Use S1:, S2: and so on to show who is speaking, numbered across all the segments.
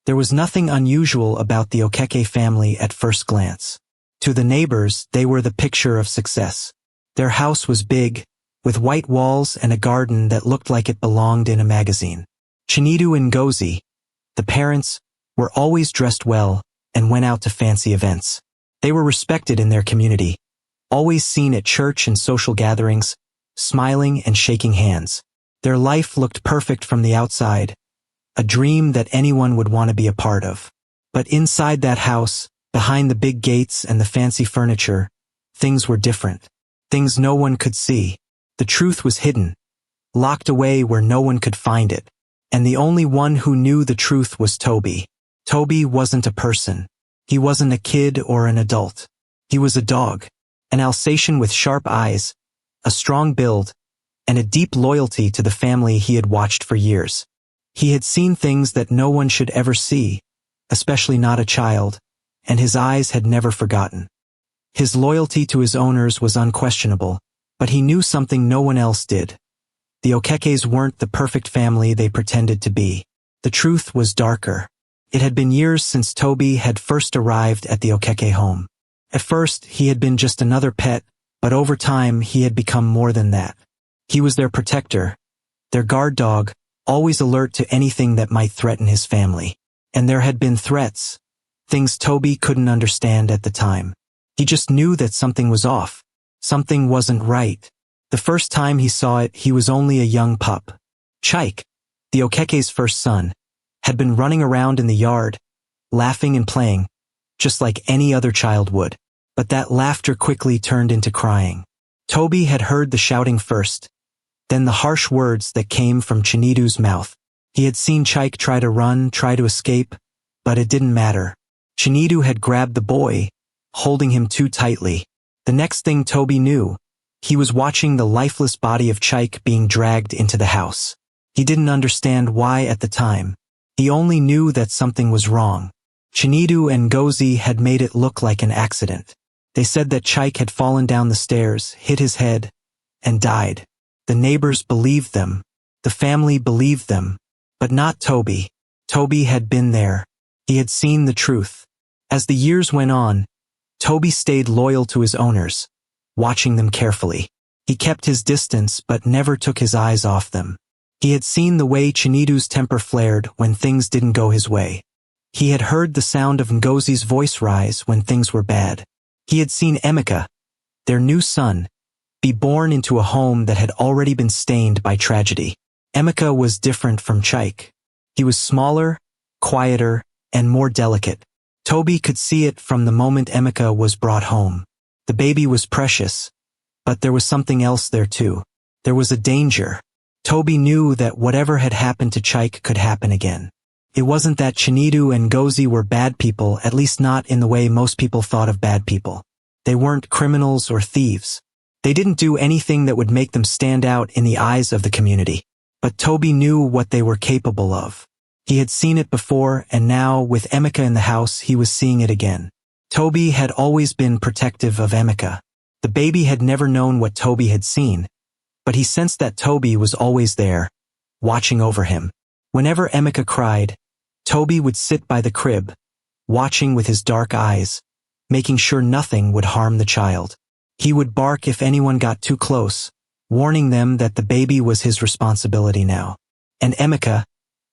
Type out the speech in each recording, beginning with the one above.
S1: There was nothing unusual about the Okeke family at first glance. To the neighbors, they were the picture of success. Their house was big, with white walls and a garden that looked like it belonged in a magazine. Chinedu and Ngozi, the parents, were always dressed well and went out to fancy events. They were respected in their community, always seen at church and social gatherings, smiling and shaking hands. Their life looked perfect from the outside, a dream that anyone would want to be a part of. But inside that house, behind the big gates and the fancy furniture, things were different. Things no one could see. The truth was hidden, locked away where no one could find it. And the only one who knew the truth was Toby. Toby wasn't a person. He wasn't a kid or an adult. He was a dog, an Alsatian with sharp eyes, a strong build, and a deep loyalty to the family he had watched for years. He had seen things that no one should ever see, especially not a child, and his eyes had never forgotten. His loyalty to his owners was unquestionable, but he knew something no one else did. The Okekes weren't the perfect family they pretended to be. The truth was darker. It had been years since Toby had first arrived at the Okeke home. At first, he had been just another pet, but over time he had become more than that. He was their protector, their guard dog, always alert to anything that might threaten his family. And there had been threats, things Toby couldn't understand at the time. He just knew that something was off. Something wasn't right. The first time he saw it, he was only a young pup. Chike, the Okeke's first son, had been running around in the yard, laughing and playing, just like any other child would. But that laughter quickly turned into crying. Toby had heard the shouting first, then the harsh words that came from Chinedu's mouth. He had seen Chike try to run, try to escape, but it didn't matter. Chinedu had grabbed the boy, holding him too tightly. The next thing Toby knew, he was watching the lifeless body of Chike being dragged into the house. He didn't understand why at the time. He only knew that something was wrong. Chinedu and Ngozi had made it look like an accident. They said that Chike had fallen down the stairs, hit his head, and died. The neighbors believed them. The family believed them. But not Toby. Toby had been there. He had seen the truth. As the years went on, Toby stayed loyal to his owners, watching them carefully. He kept his distance but never took his eyes off them. He had seen the way Chinedu's temper flared when things didn't go his way. He had heard the sound of Ngozi's voice rise when things were bad. He had seen Emeka, their new son, be born into a home that had already been stained by tragedy. Emeka was different from Chike. He was smaller, quieter, and more delicate. Toby could see it from the moment Emeka was brought home. The baby was precious, but there was something else there too. There was a danger. Toby knew that whatever had happened to Chike could happen again. It wasn't that Chinedu and Ngozi were bad people, at least not in the way most people thought of bad people. They weren't criminals or thieves. They didn't do anything that would make them stand out in the eyes of the community. But Toby knew what they were capable of. He had seen it before, and now, with Emeka in the house, he was seeing it again. Toby had always been protective of Emeka. The baby had never known what Toby had seen, but he sensed that Toby was always there, watching over him. Whenever Emeka cried, Toby would sit by the crib, watching with his dark eyes, making sure nothing would harm the child. He would bark if anyone got too close, warning them that the baby was his responsibility now. And Emeka,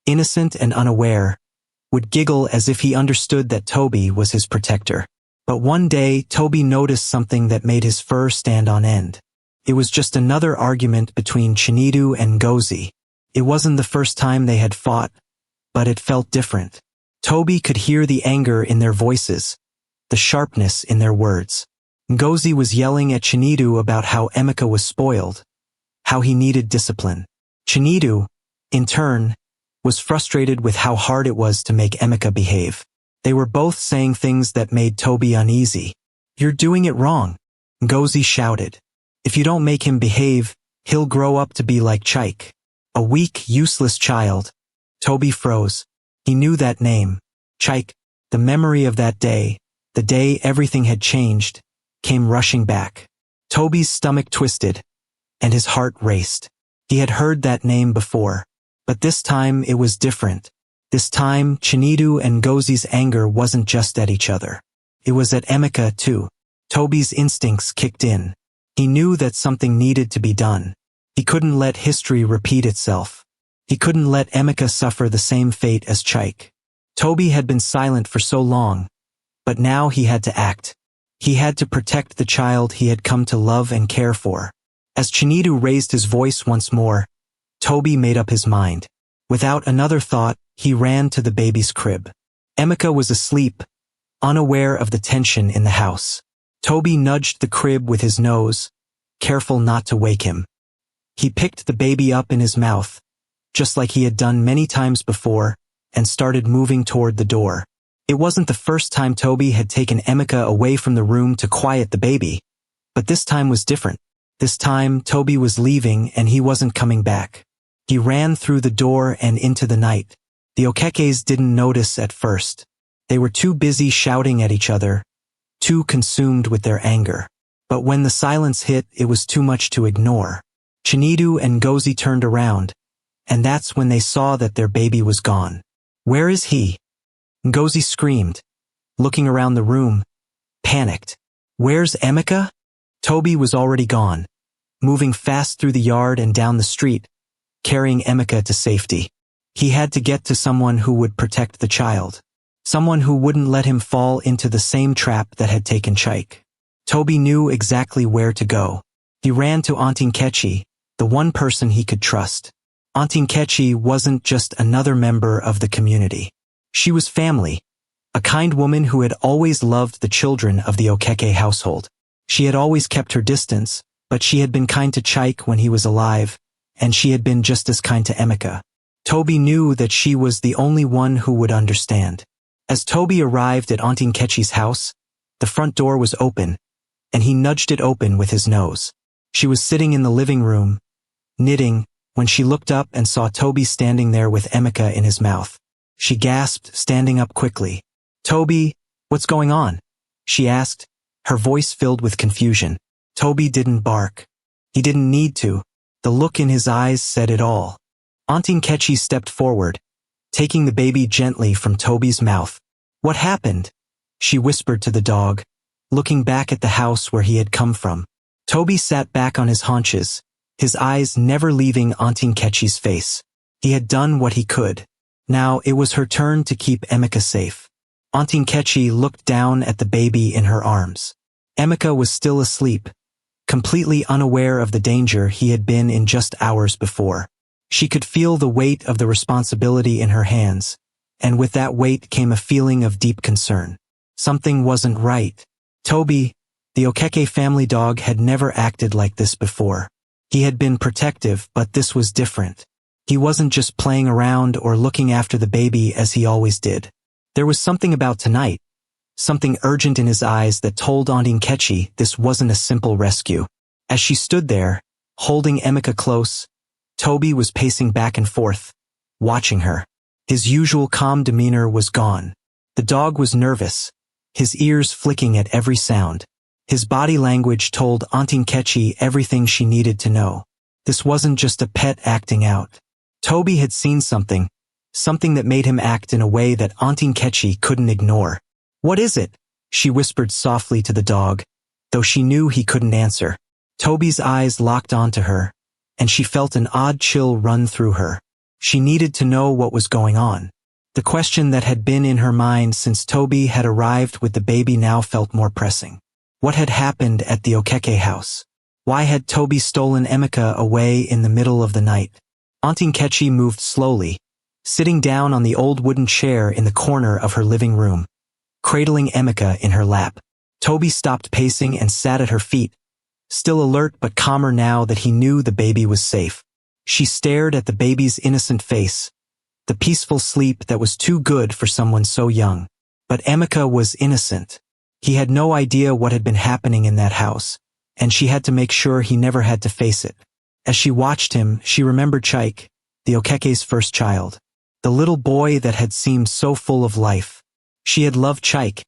S1: innocent and unaware, would giggle as if he understood that Toby was his protector. But one day, Toby noticed something that made his fur stand on end. It was just another argument between Chinedu and Ngozi. It wasn't the first time they had fought, but it felt different. Toby could hear the anger in their voices, the sharpness in their words. Ngozi was yelling at Chinedu about how Emeka was spoiled, how he needed discipline. Chinedu, in turn, was frustrated with how hard it was to make Emeka behave. They were both saying things that made Toby uneasy. "You're doing it wrong," Ngozi shouted. "If you don't make him behave, he'll grow up to be like Chike. A weak, useless child." Toby froze. He knew that name. Chike, the memory of that day, the day everything had changed, came rushing back. Toby's stomach twisted, and his heart raced. He had heard that name before, but this time it was different. This time, Chinedu and Ngozi's anger wasn't just at each other. It was at Emeka too. Toby's instincts kicked in. He knew that something needed to be done. He couldn't let history repeat itself. He couldn't let Emeka suffer the same fate as Chike. Toby had been silent for so long, but now he had to act. He had to protect the child he had come to love and care for. As Chinedu raised his voice once more, Toby made up his mind. Without another thought, he ran to the baby's crib. Emeka was asleep, unaware of the tension in the house. Toby nudged the crib with his nose, careful not to wake him. He picked the baby up in his mouth, just like he had done many times before, and started moving toward the door. It wasn't the first time Toby had taken Emeka away from the room to quiet the baby, but this time was different. This time, Toby was leaving and he wasn't coming back. He ran through the door and into the night. The Okekes didn't notice at first. They were too busy shouting at each other, too consumed with their anger. But when the silence hit, it was too much to ignore. Chinedu and Ngozi turned around, and that's when they saw that their baby was gone. "Where is he?" Ngozi screamed, looking around the room, panicked. "Where's Emeka?" Toby was already gone, moving fast through the yard and down the street, carrying Emeka to safety. He had to get to someone who would protect the child. Someone who wouldn't let him fall into the same trap that had taken Chike. Toby knew exactly where to go. He ran to Auntie Nkechi, the one person he could trust. Auntie Nkechi wasn't just another member of the community. She was family, a kind woman who had always loved the children of the Okeke household. She had always kept her distance, but she had been kind to Chike when he was alive, and she had been just as kind to Emeka. Toby knew that she was the only one who would understand. As Toby arrived at Auntie Nkechi's house, the front door was open, and he nudged it open with his nose. She was sitting in the living room, knitting, when she looked up and saw Toby standing there with Emeka in his mouth. She gasped, standing up quickly. "Toby, what's going on?" she asked, her voice filled with confusion. Toby didn't bark. He didn't need to. The look in his eyes said it all. Auntie Nkechi stepped forward, taking the baby gently from Toby's mouth. "What happened?" she whispered to the dog, looking back at the house where he had come from. Toby sat back on his haunches, his eyes never leaving Auntie Nkechi's face. He had done what he could. Now it was her turn to keep Emeka safe. Auntie Nkechi looked down at the baby in her arms. Emeka was still asleep, completely unaware of the danger he had been in just hours before. She could feel the weight of the responsibility in her hands, and with that weight came a feeling of deep concern. Something wasn't right. Toby, the Okeke family dog, had never acted like this before. He had been protective, but this was different. He wasn't just playing around or looking after the baby as he always did. There was something about tonight, something urgent in his eyes that told Auntie Nkechi this wasn't a simple rescue. As she stood there, holding Emeka close, Toby was pacing back and forth, watching her. His usual calm demeanor was gone. The dog was nervous, his ears flicking at every sound. His body language told Auntie Nkechi everything she needed to know. This wasn't just a pet acting out. Toby had seen something that made him act in a way that Auntie Nkechi couldn't ignore. "What is it?" she whispered softly to the dog, though she knew he couldn't answer. Toby's eyes locked onto her, and she felt an odd chill run through her. She needed to know what was going on. The question that had been in her mind since Toby had arrived with the baby now felt more pressing. What had happened at the Okeke house? Why had Toby stolen Emeka away in the middle of the night? Auntie Nkechi moved slowly, sitting down on the old wooden chair in the corner of her living room, cradling Emeka in her lap. Toby stopped pacing and sat at her feet, still alert but calmer now that he knew the baby was safe. She stared at the baby's innocent face, the peaceful sleep that was too good for someone so young. But Emeka was innocent. He had no idea what had been happening in that house, and she had to make sure he never had to face it. As she watched him, she remembered Chike, the Okeke's first child, the little boy that had seemed so full of life. She had loved Chike,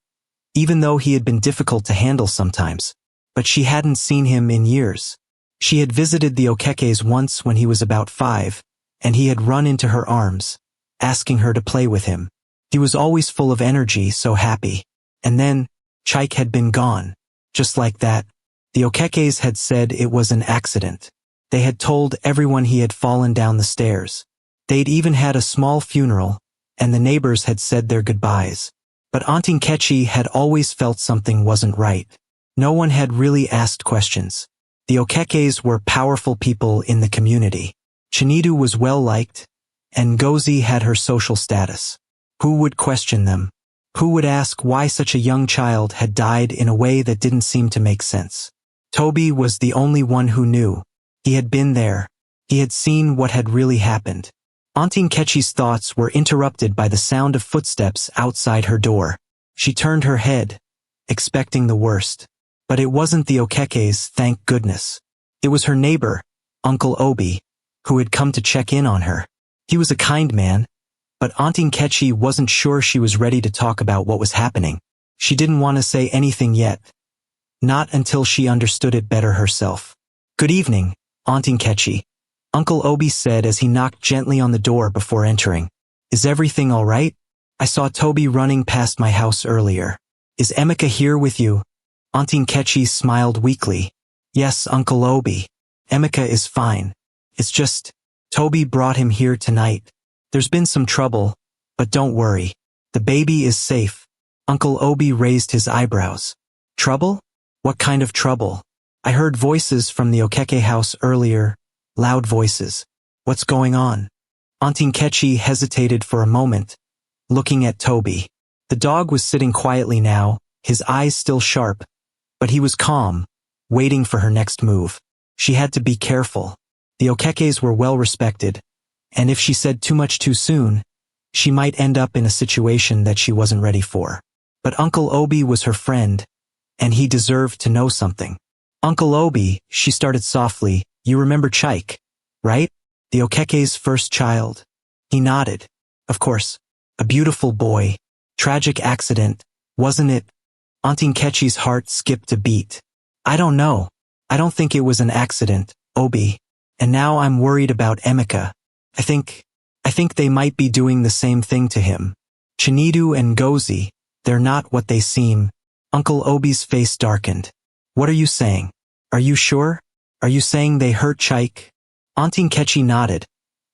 S1: even though he had been difficult to handle sometimes, but she hadn't seen him in years. She had visited the Okekes once when he was about 5, and he had run into her arms, asking her to play with him. He was always full of energy, so happy. And then, Chike had been gone. Just like that. The Okekes had said it was an accident. They had told everyone he had fallen down the stairs. They'd even had a small funeral, and the neighbors had said their goodbyes. But Auntie Nkechi had always felt something wasn't right. No one had really asked questions. The Okekes were powerful people in the community. Chinedu was well-liked, and Ngozi had her social status. Who would question them? Who would ask why such a young child had died in a way that didn't seem to make sense? Toby was the only one who knew. He had been there. He had seen what had really happened. Auntie Nkechi's thoughts were interrupted by the sound of footsteps outside her door. She turned her head, expecting the worst. But it wasn't the Okekes, thank goodness. It was her neighbor, Uncle Obi, who had come to check in on her. He was a kind man, but Auntie Nkechi wasn't sure she was ready to talk about what was happening. She didn't want to say anything yet. Not until she understood it better herself. "Good evening, Auntie Nkechi," Uncle Obi said as he knocked gently on the door before entering. "Is everything all right? I saw Toby running past my house earlier. Is Emeka here with you?" Auntie Nkechi smiled weakly. "Yes, Uncle Obi. Emeka is fine. It's just, Toby brought him here tonight. There's been some trouble, but don't worry. The baby is safe." Uncle Obi raised his eyebrows. "Trouble? What kind of trouble? I heard voices from the Okeke house earlier, loud voices. What's going on?" Auntie Nkechi hesitated for a moment, looking at Toby. The dog was sitting quietly now, his eyes still sharp, but he was calm, waiting for her next move. She had to be careful. The Okekes were well respected, and if she said too much too soon, she might end up in a situation that she wasn't ready for. But Uncle Obi was her friend, and he deserved to know something. "Uncle Obi," she started softly, "you remember Chike, right? The Okeke's first child?" He nodded. "Of course. A beautiful boy. Tragic accident, wasn't it?" Auntie Nkechi's heart skipped a beat. "I don't know. I don't think it was an accident, Obi. And now I'm worried about Emeka. I think they might be doing the same thing to him. Chinedu and Ngozi, they're not what they seem." Uncle Obi's face darkened. "What are you saying? Are you sure? Are you saying they hurt Chike?" Auntie Nkechi nodded,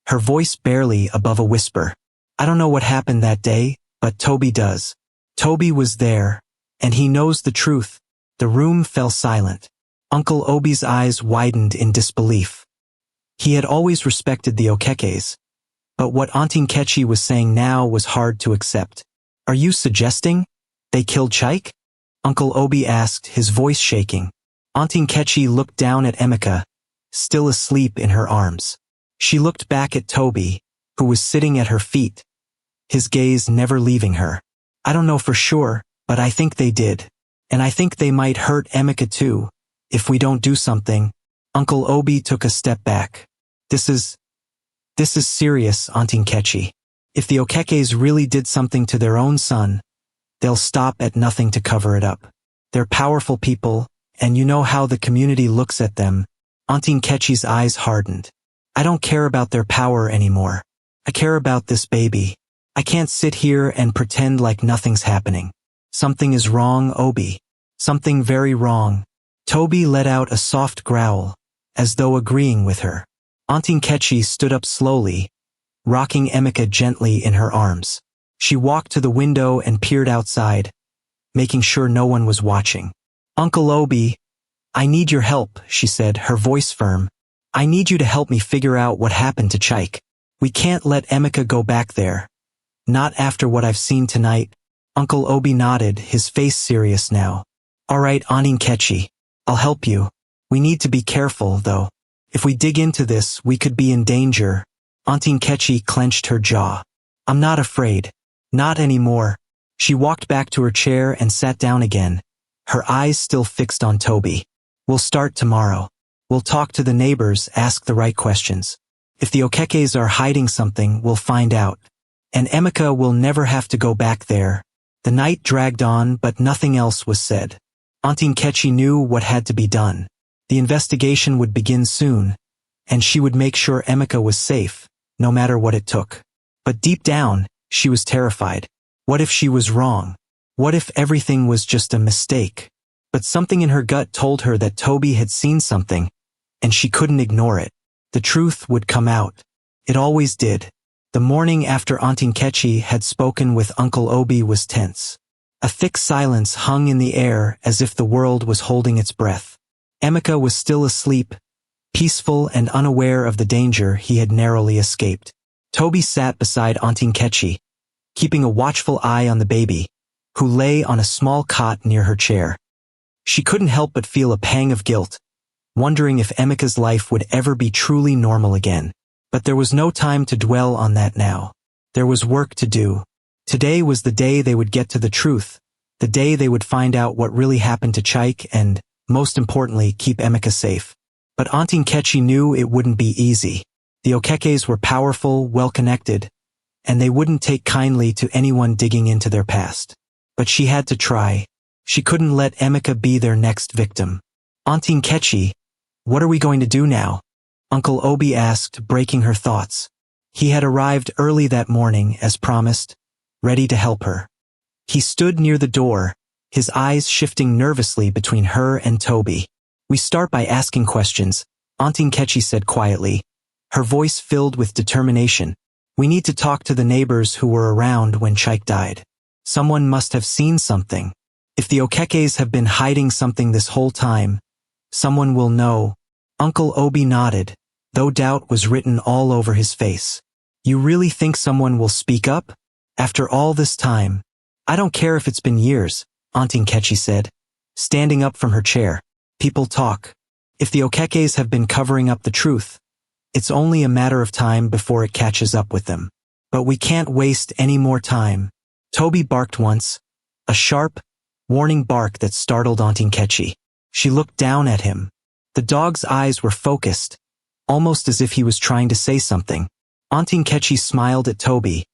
S1: her voice barely above a whisper. "I don't know what happened that day, but Toby does. Toby was there, and he knows the truth." The room fell silent. Uncle Obi's eyes widened in disbelief. He had always respected the Okekes, but what Auntie Nkechi was saying now was hard to accept. "Are you suggesting they killed Chike?" Uncle Obi asked, his voice shaking. Auntie Nkechi looked down at Emeka, still asleep in her arms. She looked back at Toby, who was sitting at her feet, his gaze never leaving her. "I don't know for sure, but I think they did. And I think they might hurt Emeka too, if we don't do something." Uncle Obi took a step back. This is serious, Auntie Nkechi. If the Okekes really did something to their own son, they'll stop at nothing to cover it up. They're powerful people, and you know how the community looks at them." Auntie Nkechi's eyes hardened. "I don't care about their power anymore. I care about this baby. I can't sit here and pretend like nothing's happening. Something is wrong, Obi. Something very wrong." Toby let out a soft growl, as though agreeing with her. Auntie Nkechi stood up slowly, rocking Emeka gently in her arms. She walked to the window and peered outside, making sure no one was watching. "Uncle Obi, I need your help," she said, her voice firm. "I need you to help me figure out what happened to Chike. We can't let Emeka go back there. Not after what I've seen tonight." Uncle Obi nodded, his face serious now. "All right, Auntie Nkechi, I'll help you. We need to be careful, though. If we dig into this, we could be in danger." Auntie Nkechi clenched her jaw. "I'm not afraid. Not anymore." She walked back to her chair and sat down again, her eyes still fixed on Toby. "We'll start tomorrow. We'll talk to the neighbors, ask the right questions. If the Okekes are hiding something, we'll find out. And Emeka will never have to go back there." The night dragged on, but nothing else was said. Auntie Nkechi knew what had to be done. The investigation would begin soon, and she would make sure Emeka was safe, no matter what it took. But deep down, she was terrified. What if she was wrong? What if everything was just a mistake? But something in her gut told her that Toby had seen something, and she couldn't ignore it. The truth would come out. It always did. The morning after Auntie Nkechi had spoken with Uncle Obi was tense. A thick silence hung in the air as if the world was holding its breath. Emeka was still asleep, peaceful and unaware of the danger he had narrowly escaped. Toby sat beside Auntie Nkechi, keeping a watchful eye on the baby, who lay on a small cot near her chair. She couldn't help but feel a pang of guilt, wondering if Emeka's life would ever be truly normal again. But there was no time to dwell on that now. There was work to do. Today was the day they would get to the truth, the day they would find out what really happened to Chike and, most importantly, keep Emeka safe. But Auntie Nkechi knew it wouldn't be easy. The Okekes were powerful, well-connected, and they wouldn't take kindly to anyone digging into their past. But she had to try. She couldn't let Emeka be their next victim. Auntie Nkechi, what are we going to do now? Uncle Obi asked, breaking her thoughts. He had arrived early that morning, as promised, ready to help her. He stood near the door, his eyes shifting nervously between her and Toby. We start by asking questions, Auntie Nkechi said quietly, her voice filled with determination. We need to talk to the neighbors who were around when Chike died. Someone must have seen something. If the Okekes have been hiding something this whole time, someone will know. Uncle Obi nodded, though doubt was written all over his face. You really think someone will speak up? After all this time? I don't care if it's been years, Auntie Nkechi said, standing up from her chair. People talk. If the Okekes have been covering up the truth, it's only a matter of time before it catches up with them. But we can't waste any more time. Toby barked once, a sharp, warning bark that startled Auntie Nkechi. She looked down at him. The dog's eyes were focused, almost as if he was trying to say something. Auntie Nkechi smiled at Toby,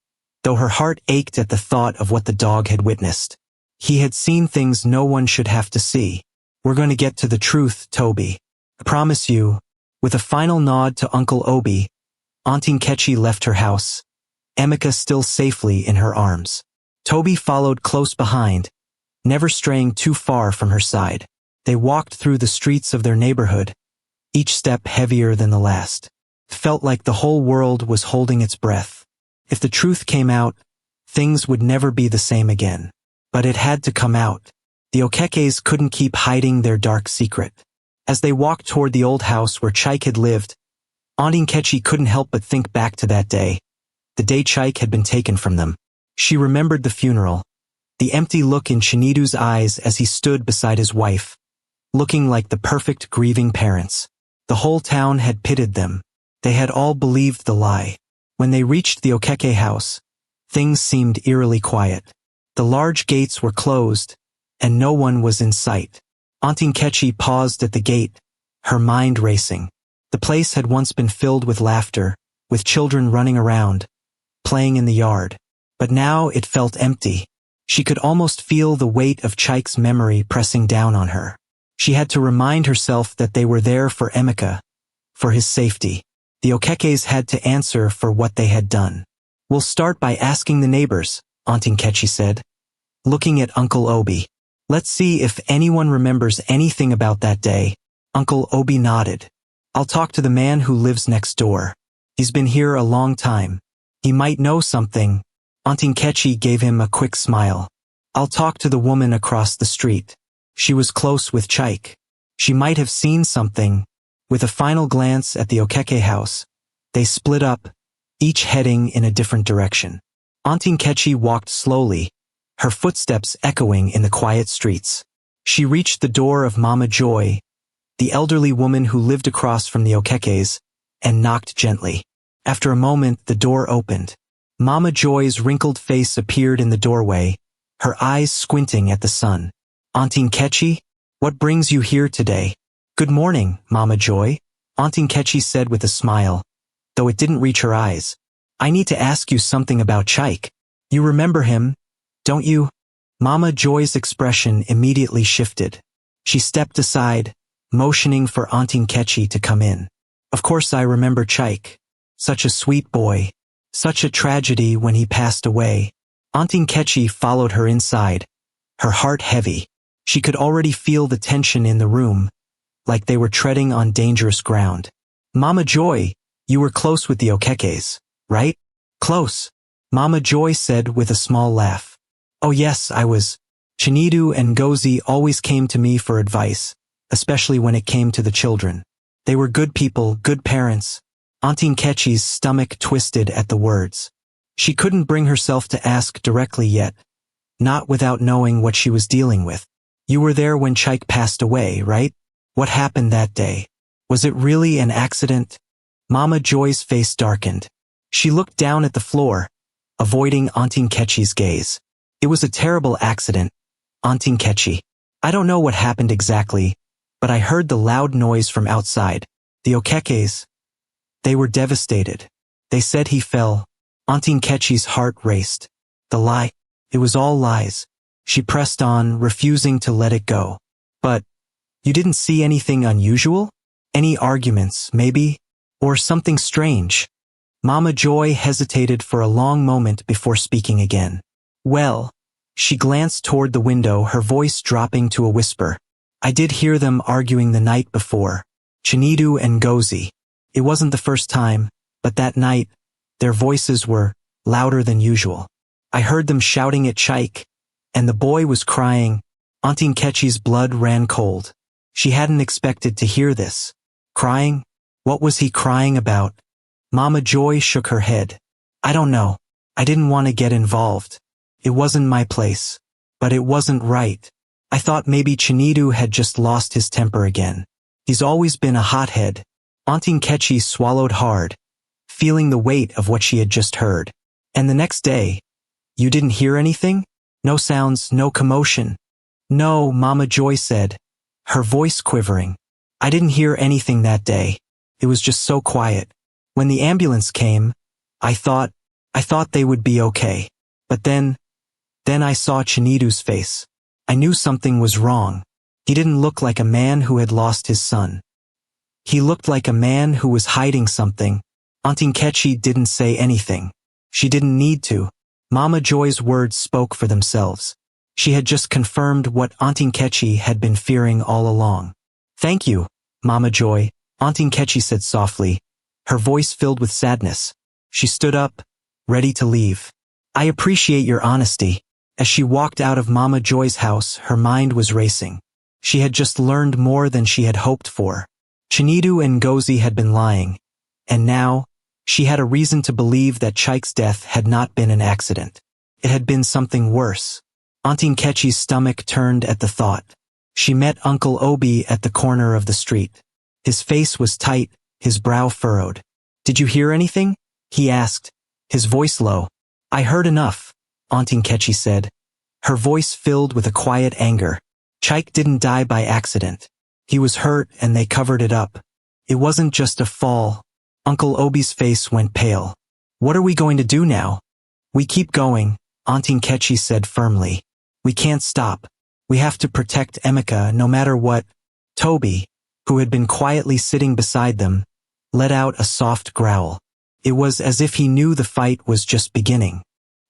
S1: though her heart ached at the thought of what the dog had witnessed. He had seen things no one should have to see. We're going to get to the truth, Toby. I promise you. With a final nod to Uncle Obi, Auntie Nkechi left her house, Emeka still safely in her arms. Toby followed close behind, never straying too far from her side. They walked through the streets of their neighborhood, each step heavier than the last. It felt like the whole world was holding its breath. If the truth came out, things would never be the same again. But it had to come out. The Okekes couldn't keep hiding their dark secret. As they walked toward the old house where Chike had lived, Auntie Nkechi couldn't help but think back to that day, the day Chike had been taken from them. She remembered the funeral, the empty look in Chinidu's eyes as he stood beside his wife, looking like the perfect grieving parents. The whole town had pitied them. They had all believed the lie. When they reached the Okeke house, things seemed eerily quiet. The large gates were closed, and no one was in sight. Auntie Nkechi paused at the gate, her mind racing. The place had once been filled with laughter, with children running around, playing in the yard. But now it felt empty. She could almost feel the weight of Chike's memory pressing down on her. She had to remind herself that they were there for Emeka, for his safety. The Okekes had to answer for what they had done. We'll start by asking the neighbors, Auntie Nkechi said, looking at Uncle Obi. Let's see if anyone remembers anything about that day. Uncle Obi nodded. I'll talk to the man who lives next door. He's been here a long time. He might know something. Auntie Nkechi gave him a quick smile. I'll talk to the woman across the street. She was close with Chike. She might have seen something. With a final glance at the Okeke house, they split up, each heading in a different direction. Auntie Nkechi walked slowly, her footsteps echoing in the quiet streets. She reached the door of Mama Joy, the elderly woman who lived across from the Okekes, and knocked gently. After a moment, the door opened. Mama Joy's wrinkled face appeared in the doorway, her eyes squinting at the sun. Auntie Nkechi, what brings you here today? Good morning, Mama Joy, Auntie Nkechi said with a smile, though it didn't reach her eyes. I need to ask you something about Chike. You remember him, don't you? Mama Joy's expression immediately shifted. She stepped aside, motioning for Auntie Nkechi to come in. Of course I remember Chike. Such a sweet boy. Such a tragedy when he passed away. Auntie Nkechi followed her inside, her heart heavy. She could already feel the tension in the room, like they were treading on dangerous ground. Mama Joy, you were close with the Okekes, right? Close, Mama Joy said with a small laugh. Oh yes, I was. Chinedu and Ngozi always came to me for advice, especially when it came to the children. They were good people, good parents. Auntie Nkechi's stomach twisted at the words. She couldn't bring herself to ask directly yet, not without knowing what she was dealing with. You were there when Chike passed away, right? What happened that day? Was it really an accident? Mama Joy's face darkened. She looked down at the floor, avoiding Auntie Nkechi's gaze. It was a terrible accident, Auntie Nkechi. I don't know what happened exactly, but I heard the loud noise from outside. The Okekes. They were devastated. They said he fell. Auntie Nkechi's heart raced. The lie. It was all lies. She pressed on, refusing to let it go. But, you didn't see anything unusual? Any arguments, maybe? Or something strange? Mama Joy hesitated for a long moment before speaking again. Well, she glanced toward the window, her voice dropping to a whisper. I did hear them arguing the night before. Chinedu and Ngozi. It wasn't the first time, but that night, their voices were louder than usual. I heard them shouting at Chike, and the boy was crying. Auntie Nkechi's blood ran cold. She hadn't expected to hear this. Crying? What was he crying about? Mama Joy shook her head. I don't know. I didn't want to get involved. It wasn't my place. But it wasn't right. I thought maybe Chinedu had just lost his temper again. He's always been a hothead. Auntie Nkechi swallowed hard, feeling the weight of what she had just heard. And the next day, you didn't hear anything? No sounds, no commotion. No, Mama Joy said, her voice quivering. I didn't hear anything that day. It was just so quiet. When the ambulance came, I thought they would be okay. But then I saw Chinedu's face. I knew something was wrong. He didn't look like a man who had lost his son. He looked like a man who was hiding something. Auntie Nkechi didn't say anything. She didn't need to. Mama Joy's words spoke for themselves. She had just confirmed what Auntie Nkechi had been fearing all along. Thank you, Mama Joy, Auntie Nkechi said softly, her voice filled with sadness. She stood up, ready to leave. I appreciate your honesty. As she walked out of Mama Joy's house, her mind was racing. She had just learned more than she had hoped for. Chinedu and Ngozi had been lying, and now, she had a reason to believe that Chike's death had not been an accident. It had been something worse. Auntie Nkechi's stomach turned at the thought. She met Uncle Obi at the corner of the street. His face was tight, his brow furrowed. Did you hear anything? He asked, his voice low. I heard enough, Auntie Nkechi said, her voice filled with a quiet anger. Chike didn't die by accident. He was hurt and they covered it up. It wasn't just a fall. Uncle Obi's face went pale. What are we going to do now? We keep going, Auntie Nkechi said firmly. We can't stop. We have to protect Emeka no matter what. Toby, who had been quietly sitting beside them, let out a soft growl. It was as if he knew the fight was just beginning.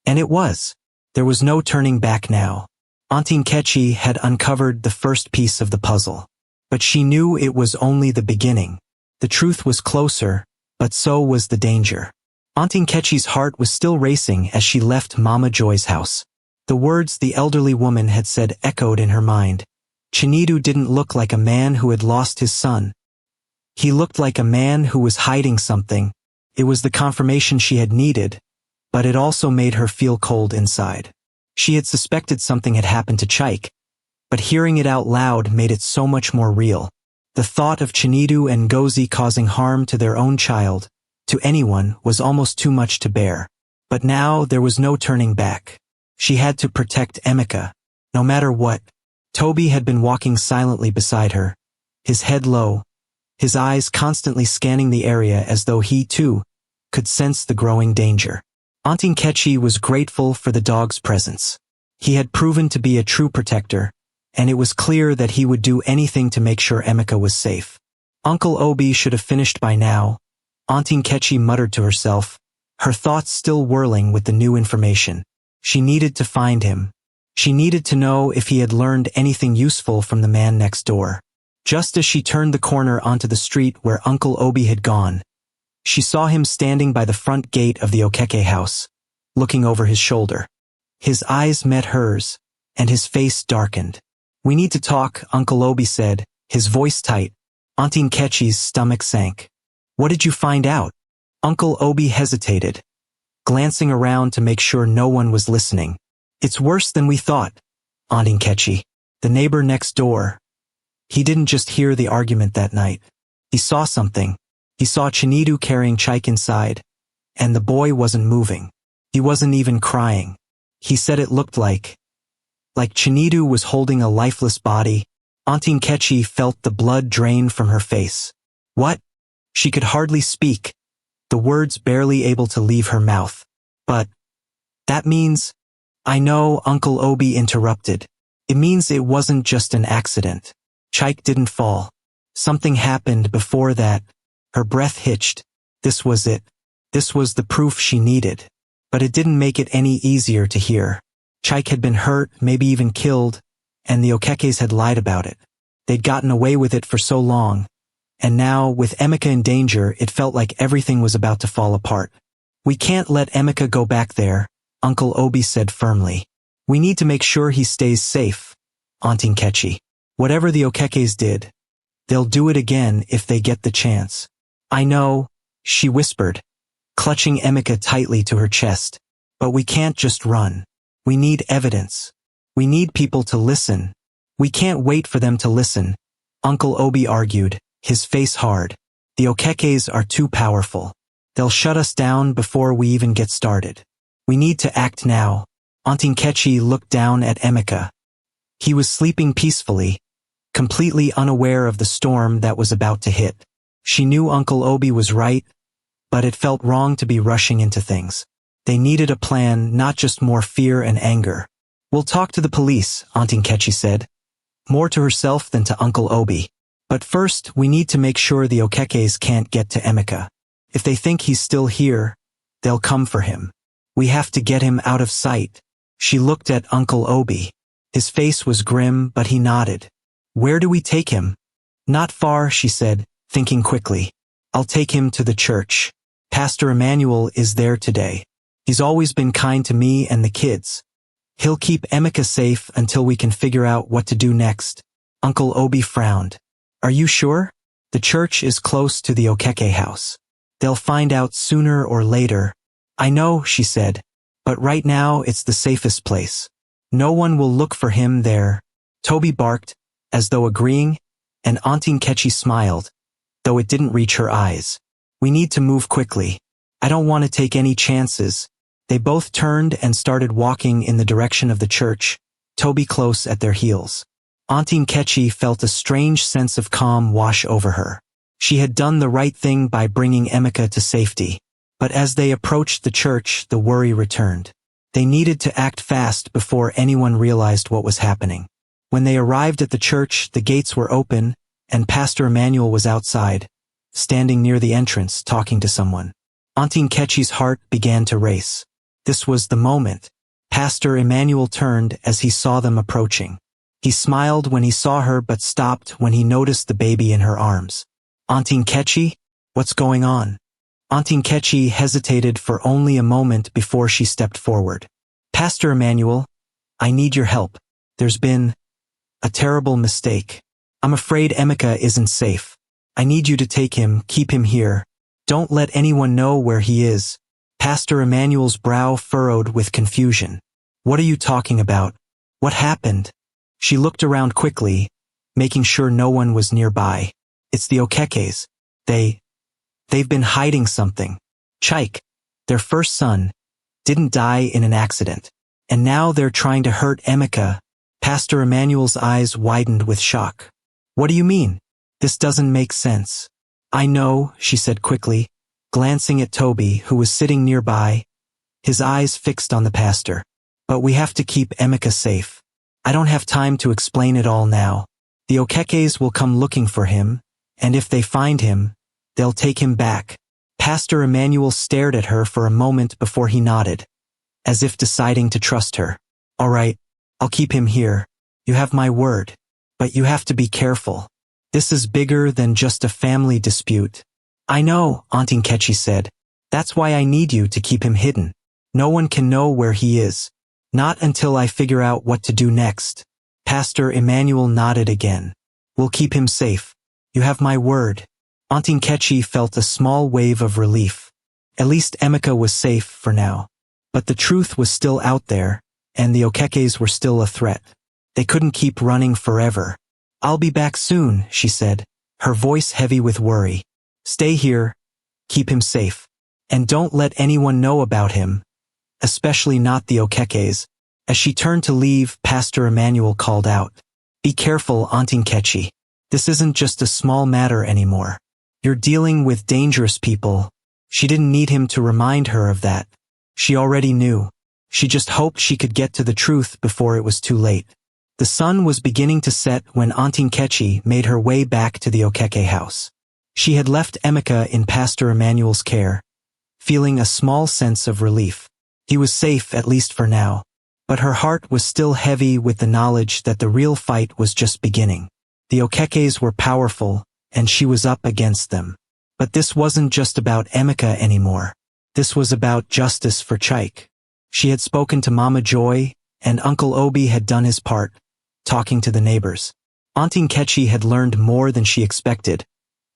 S1: And it was. There was no turning back now. Auntie Nkechi had uncovered the first piece of the puzzle. But she knew it was only the beginning. The truth was closer, but so was the danger. Auntie Nkechi's heart was still racing as she left Mama Joy's house. The words the elderly woman had said echoed in her mind. Chinedu didn't look like a man who had lost his son. He looked like a man who was hiding something. It was the confirmation she had needed, but it also made her feel cold inside. She had suspected something had happened to Chike, but hearing it out loud made it so much more real. The thought of Chinedu and Ngozi causing harm to their own child, to anyone, was almost too much to bear. But now there was no turning back. She had to protect Emeka, no matter what. Toby had been walking silently beside her, his head low, his eyes constantly scanning the area as though he, too, could sense the growing danger. Auntie Nkechi was grateful for the dog's presence. He had proven to be a true protector, and it was clear that he would do anything to make sure Emeka was safe. Uncle Obi should have finished by now, Auntie Nkechi muttered to herself, her thoughts still whirling with the new information. She needed to find him. She needed to know if he had learned anything useful from the man next door. Just as she turned the corner onto the street where Uncle Obi had gone, she saw him standing by the front gate of the Okeke house, looking over his shoulder. His eyes met hers, and his face darkened. "We need to talk," Uncle Obi said, his voice tight. Auntie Nkechi's stomach sank. "What did you find out?" Uncle Obi hesitated, glancing around to make sure no one was listening. "It's worse than we thought, Auntie Nkechi. The neighbor next door. He didn't just hear the argument that night. He saw something. He saw Chinedu carrying Chike inside, and the boy wasn't moving. He wasn't even crying. He said it looked like Chinedu was holding a lifeless body." Auntie Nkechi felt the blood drain from her face. "What?" She could hardly speak, the words barely able to leave her mouth. "But that means—" "I know," Uncle Obi interrupted. "It means it wasn't just an accident. Chike didn't fall. Something happened before that." Her breath hitched. This was it. This was the proof she needed. But it didn't make it any easier to hear. Chike had been hurt, maybe even killed, and the Okekes had lied about it. They'd gotten away with it for so long, and now, with Emeka in danger, it felt like everything was about to fall apart. "We can't let Emeka go back there," Uncle Obi said firmly. "We need to make sure he stays safe, Auntie Nkechi. Whatever the Okekes did, they'll do it again if they get the chance." "I know," she whispered, clutching Emeka tightly to her chest. "But we can't just run. We need evidence. We need people to listen." "We can't wait for them to listen," Uncle Obi argued, his face hard. "The Okekes are too powerful. They'll shut us down before we even get started. We need to act now." Auntie Nkechi looked down at Emeka. He was sleeping peacefully, completely unaware of the storm that was about to hit. She knew Uncle Obi was right, but it felt wrong to be rushing into things. They needed a plan, not just more fear and anger. "We'll talk to the police," Auntie Nkechi said, more to herself than to Uncle Obi. "But first, we need to make sure the Okekes can't get to Emeka. If they think he's still here, they'll come for him. We have to get him out of sight." She looked at Uncle Obi. His face was grim, but he nodded. "Where do we take him?" "Not far," she said, thinking quickly. "I'll take him to the church. Pastor Emmanuel is there today. He's always been kind to me and the kids. He'll keep Emeka safe until we can figure out what to do next." Uncle Obi frowned. "Are you sure? The church is close to the Okeke house. They'll find out sooner or later." "I know," she said, "but right now it's the safest place. No one will look for him there." Toby barked, as though agreeing, and Auntie Nkechi smiled, though it didn't reach her eyes. "We need to move quickly. I don't want to take any chances." They both turned and started walking in the direction of the church, Toby close at their heels. Auntie Nkechi felt a strange sense of calm wash over her. She had done the right thing by bringing Emeka to safety. But as they approached the church, the worry returned. They needed to act fast before anyone realized what was happening. When they arrived at the church, the gates were open, and Pastor Emmanuel was outside, standing near the entrance talking to someone. Auntie Nkechi's heart began to race. This was the moment. Pastor Emmanuel turned as he saw them approaching. He smiled when he saw her but stopped when he noticed the baby in her arms. "Auntie Nkechi, what's going on?" Auntie Nkechi hesitated for only a moment before she stepped forward. "Pastor Emmanuel, I need your help. There's been a terrible mistake. I'm afraid Emeka isn't safe. I need you to take him, keep him here. Don't let anyone know where he is." Pastor Emmanuel's brow furrowed with confusion. "What are you talking about? What happened?" She looked around quickly, making sure no one was nearby. "It's the Okekes. They've been hiding something. Chike, their first son, didn't die in an accident. And now they're trying to hurt Emeka." Pastor Emmanuel's eyes widened with shock. "What do you mean? This doesn't make sense." "I know," she said quickly, glancing at Toby, who was sitting nearby, his eyes fixed on the pastor. "But we have to keep Emeka safe. I don't have time to explain it all now. The Okekes will come looking for him, and if they find him, they'll take him back." Pastor Emmanuel stared at her for a moment before he nodded, as if deciding to trust her. All right, I'll keep him here. You have my word. But you have to be careful. This is bigger than just a family dispute. I know, Auntie Nkechi said. That's why I need you to keep him hidden. No one can know where he is. Not until I figure out what to do next. Pastor Emmanuel nodded again. We'll keep him safe. You have my word. Auntie Nkechi felt a small wave of relief. At least Emeka was safe for now. But the truth was still out there, and the Okekes were still a threat. They couldn't keep running forever. I'll be back soon, she said, her voice heavy with worry. Stay here, keep him safe, and don't let anyone know about him, especially not the Okekes. As she turned to leave, Pastor Emmanuel called out, Be careful, Auntie Nkechi. This isn't just a small matter anymore. You're dealing with dangerous people. She didn't need him to remind her of that. She already knew. She just hoped she could get to the truth before it was too late. The sun was beginning to set when Auntie Nkechi made her way back to the Okeke house. She had left Emeka in Pastor Emmanuel's care, feeling a small sense of relief. He was safe, at least for now, but her heart was still heavy with the knowledge that the real fight was just beginning. The Okekes were powerful, and she was up against them. But this wasn't just about Emeka anymore. This was about justice for Chike. She had spoken to Mama Joy, and Uncle Obi had done his part, talking to the neighbors. Auntie Nkechi had learned more than she expected,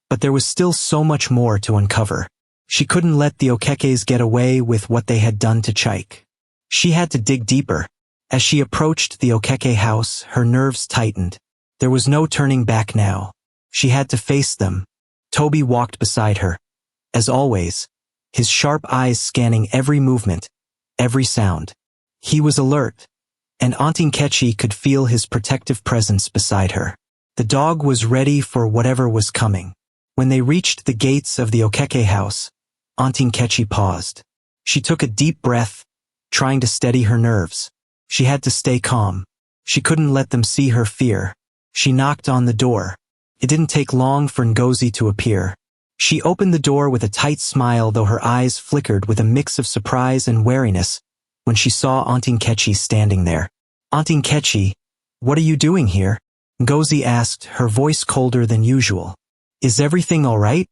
S1: but there was still so much more to uncover. She couldn't let the Okekes get away with what they had done to Chike. She had to dig deeper. As she approached the Okeke house, her nerves tightened. There was no turning back now. She had to face them. Toby walked beside her. As always, his sharp eyes scanning every movement, every sound. He was alert, and Auntie Nkechi could feel his protective presence beside her. The dog was ready for whatever was coming. When they reached the gates of the Okeke house, Auntie Nkechi paused. She took a deep breath, trying to steady her nerves. She had to stay calm. She couldn't let them see her fear. She knocked on the door. It didn't take long for Ngozi to appear. She opened the door with a tight smile, though her eyes flickered with a mix of surprise and wariness when she saw Auntie Nkechi standing there. Auntie Nkechi, what are you doing here? Ngozi asked, her voice colder than usual. Is everything all right?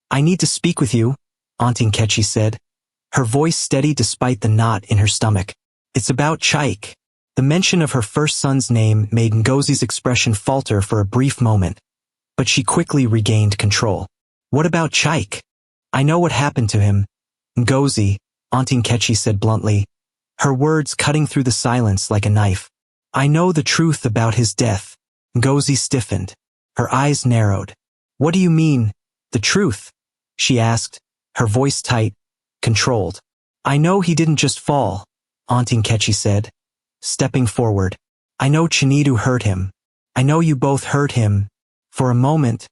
S1: I need to speak with you, Auntie Nkechi said, her voice steady despite the knot in her stomach. It's about Chike. The mention of her first son's name made Ngozi's expression falter for a brief moment, but she quickly regained control. What about Chike? I know what happened to him. Ngozi, Auntie Nkechi said bluntly, her words cutting through the silence like a knife. I know the truth about his death. Ngozi stiffened. Her eyes narrowed. What do you mean, the truth? She asked, her voice tight, controlled. I know he didn't just fall, Auntie Nkechi said, stepping forward. I know Chinedu hurt him. I know you both hurt him. For a moment,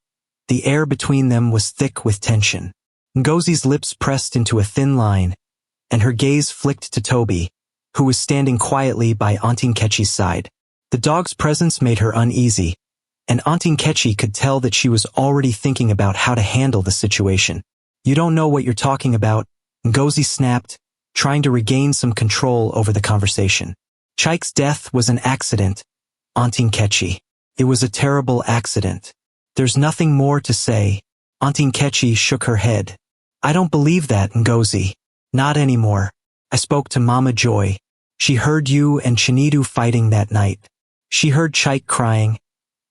S1: the air between them was thick with tension. Ngozi's lips pressed into a thin line, and her gaze flicked to Toby, who was standing quietly by Auntie Nkechi's side. The dog's presence made her uneasy, and Auntie Nkechi could tell that she was already thinking about how to handle the situation. You don't know what you're talking about, Ngozi snapped, trying to regain some control over the conversation. Chike's death was an accident, Auntie Nkechi. It was a terrible accident. There's nothing more to say. Auntie Nkechi shook her head. I don't believe that, Ngozi. Not anymore. I spoke to Mama Joy. She heard you and Chinedu fighting that night. She heard Chike crying,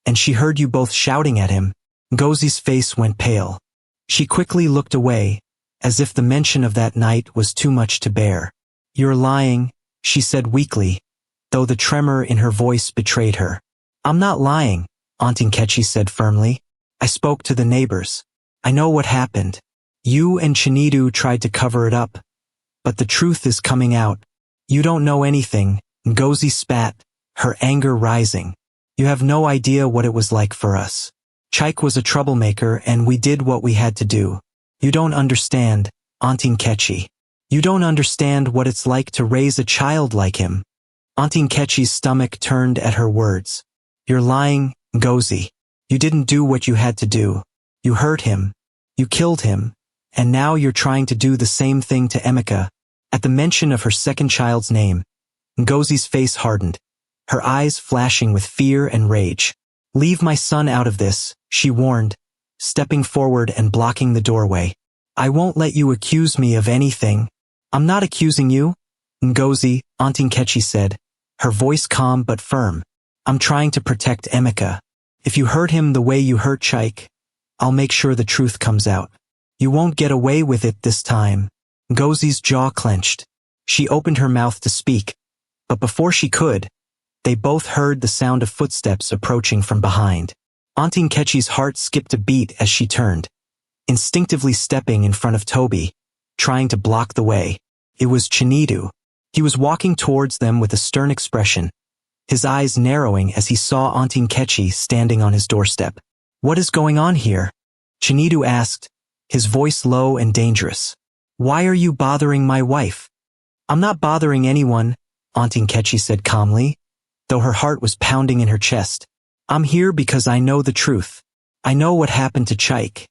S1: and she heard you both shouting at him. Ngozi's face went pale. She quickly looked away, as if the mention of that night was too much to bear. You're lying, she said weakly, though the tremor in her voice betrayed her. I'm not lying, Auntie Nkechi said firmly. I spoke to the neighbors. I know what happened. You and Chinedu tried to cover it up, but the truth is coming out. You don't know anything, Ngozi spat, her anger rising. You have no idea what it was like for us. Chike was a troublemaker and we did what we had to do. You don't understand, Auntie Nkechi. You don't understand what it's like to raise a child like him. Auntie Nkechi's stomach turned at her words. You're lying, Ngozi. You didn't do what you had to do. You hurt him. You killed him. And now you're trying to do the same thing to Emeka. At the mention of her second child's name, Ngozi's face hardened, her eyes flashing with fear and rage. Leave my son out of this, she warned, stepping forward and blocking the doorway. I won't let you accuse me of anything. I'm not accusing you, Ngozi, Auntie Nkechi said, her voice calm but firm. I'm trying to protect Emeka. If you hurt him the way you hurt Chike, I'll make sure the truth comes out. You won't get away with it this time. Ngozi's jaw clenched. She opened her mouth to speak, but before she could, they both heard the sound of footsteps approaching from behind. Auntie Nkechi's heart skipped a beat as she turned, instinctively stepping in front of Toby, trying to block the way. It was Chinedu. He was walking towards them with a stern expression, his eyes narrowing as he saw Auntie Nkechi standing on his doorstep. What is going on here? Chinedu asked, his voice low and dangerous. Why are you bothering my wife? I'm not bothering anyone, Auntie Nkechi said calmly, though her heart was pounding in her chest. I'm here because I know the truth. I know what happened to Chike,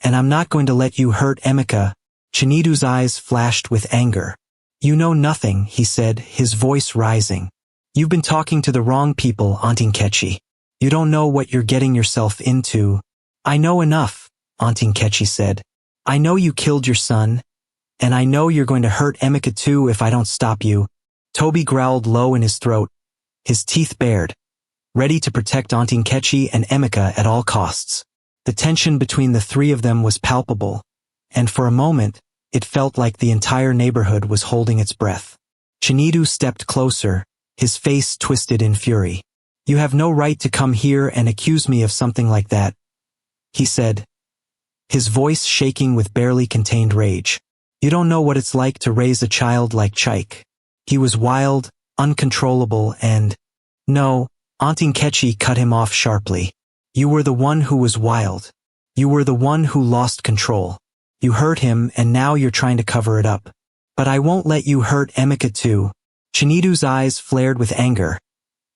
S1: and I'm not going to let you hurt Emeka. Chinedu's eyes flashed with anger. You know nothing, he said, his voice rising. You've been talking to the wrong people, Auntie Nkechi. You don't know what you're getting yourself into. I know enough, Auntie Nkechi said. I know you killed your son, and I know you're going to hurt Emeka too if I don't stop you. Toby growled low in his throat, his teeth bared, ready to protect Auntie Nkechi and Emeka at all costs. The tension between the three of them was palpable, and for a moment, it felt like the entire neighborhood was holding its breath. Chinedu stepped closer, his face twisted in fury. You have no right to come here and accuse me of something like that, he said, his voice shaking with barely contained rage. You don't know what it's like to raise a child like Chike. He was wild, uncontrollable, and… No, Auntie Nkechi cut him off sharply. You were the one who was wild. You were the one who lost control. You hurt him and now you're trying to cover it up. But I won't let you hurt Emeka too. Chinedu's eyes flared with anger,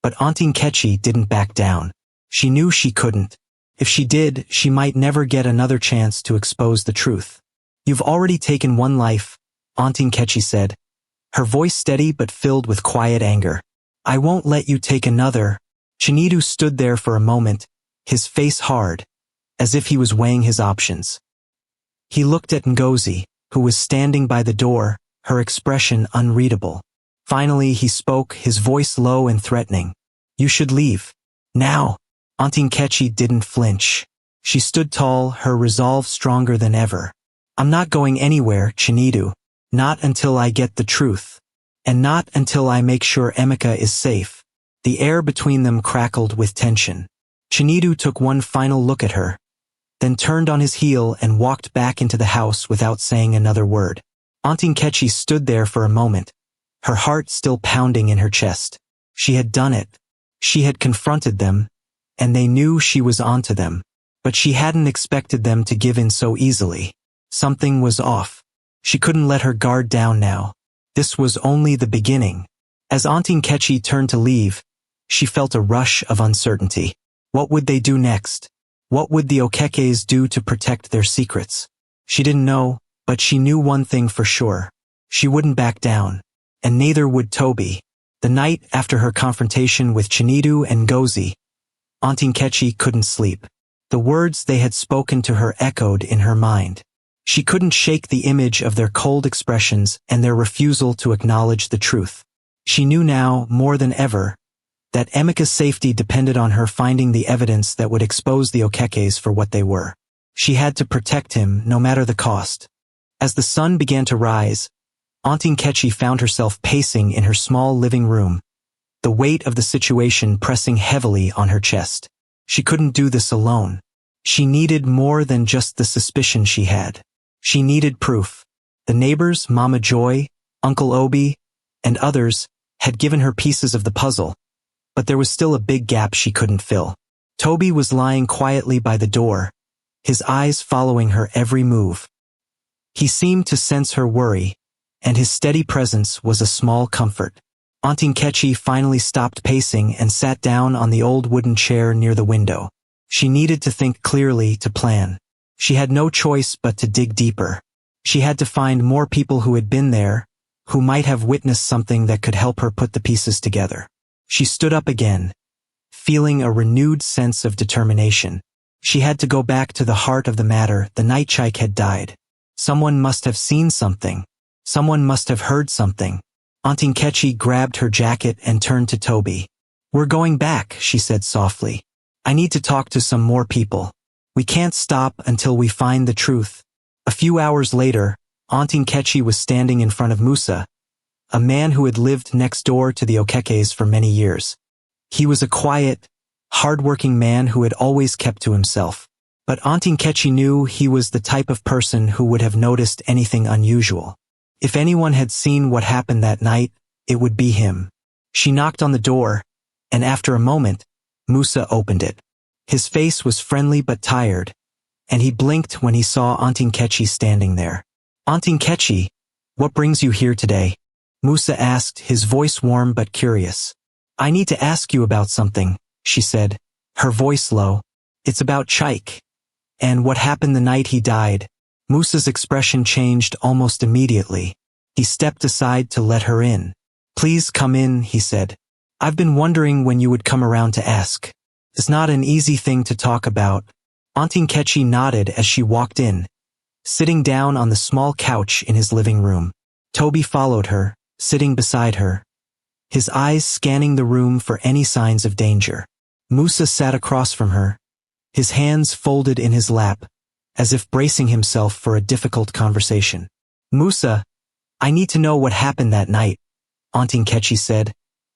S1: but Auntie Nkechi didn't back down. She knew she couldn't. If she did, she might never get another chance to expose the truth. You've already taken one life, Auntie Nkechi said, her voice steady but filled with quiet anger. I won't let you take another. Chinedu stood there for a moment, his face hard, as if he was weighing his options. He looked at Ngozi, who was standing by the door, her expression unreadable. Finally, he spoke, his voice low and threatening. You should leave. Now. Auntie Nkechi didn't flinch. She stood tall, her resolve stronger than ever. I'm not going anywhere, Chinedu. Not until I get the truth. And not until I make sure Emeka is safe. The air between them crackled with tension. Chinedu took one final look at her, then turned on his heel and walked back into the house without saying another word. Auntie Nkechi stood there for a moment, her heart still pounding in her chest. She had done it. She had confronted them, and they knew she was onto them. But she hadn't expected them to give in so easily. Something was off. She couldn't let her guard down now. This was only the beginning. As Auntie Nkechi turned to leave, she felt a rush of uncertainty. What would they do next? What would the Okekes do to protect their secrets? She didn't know, but she knew one thing for sure. She wouldn't back down. And neither would Toby. The night after her confrontation with Chinedu and Ngozi, Auntie Nkechi couldn't sleep. The words they had spoken to her echoed in her mind. She couldn't shake the image of their cold expressions and their refusal to acknowledge the truth. She knew now, more than ever, that Emeka's safety depended on her finding the evidence that would expose the Okekes for what they were. She had to protect him, no matter the cost. As the sun began to rise, Auntie Nkechi found herself pacing in her small living room, the weight of the situation pressing heavily on her chest. She couldn't do this alone. She needed more than just the suspicion she had. She needed proof. The neighbors, Mama Joy, Uncle Obi, and others, had given her pieces of the puzzle, but there was still a big gap she couldn't fill. Toby was lying quietly by the door, his eyes following her every move. He seemed to sense her worry, and his steady presence was a small comfort. Auntie Nkechi finally stopped pacing and sat down on the old wooden chair near the window. She needed to think clearly, to plan. She had no choice but to dig deeper. She had to find more people who had been there, who might have witnessed something that could help her put the pieces together. She stood up again, feeling a renewed sense of determination. She had to go back to the heart of the matter the night Chike had died. Someone must have seen something. Someone must have heard something. Auntie Nkechi grabbed her jacket and turned to Toby. "We're going back," she said softly. "I need to talk to some more people. We can't stop until we find the truth." A few hours later, Auntie Nkechi was standing in front of Musa, a man who had lived next door to the Okekes for many years. He was a quiet, hard-working man who had always kept to himself. But Auntie Nkechi knew he was the type of person who would have noticed anything unusual. If anyone had seen what happened that night, it would be him. She knocked on the door, and after a moment, Musa opened it. His face was friendly but tired, and he blinked when he saw Auntie Nkechi standing there. "Auntie Nkechi, what brings you here today?" Musa asked, his voice warm but curious. "I need to ask you about something," she said, her voice low. "It's about Chike, and what happened the night he died." Musa's expression changed almost immediately. He stepped aside to let her in. "Please come in," he said. "I've been wondering when you would come around to ask. It's not an easy thing to talk about." Auntie Nkechi nodded as she walked in, sitting down on the small couch in his living room. Toby followed her, sitting beside her, his eyes scanning the room for any signs of danger. Musa sat across from her, his hands folded in his lap, as if bracing himself for a difficult conversation. "Musa, I need to know what happened that night," Auntie Nkechi said,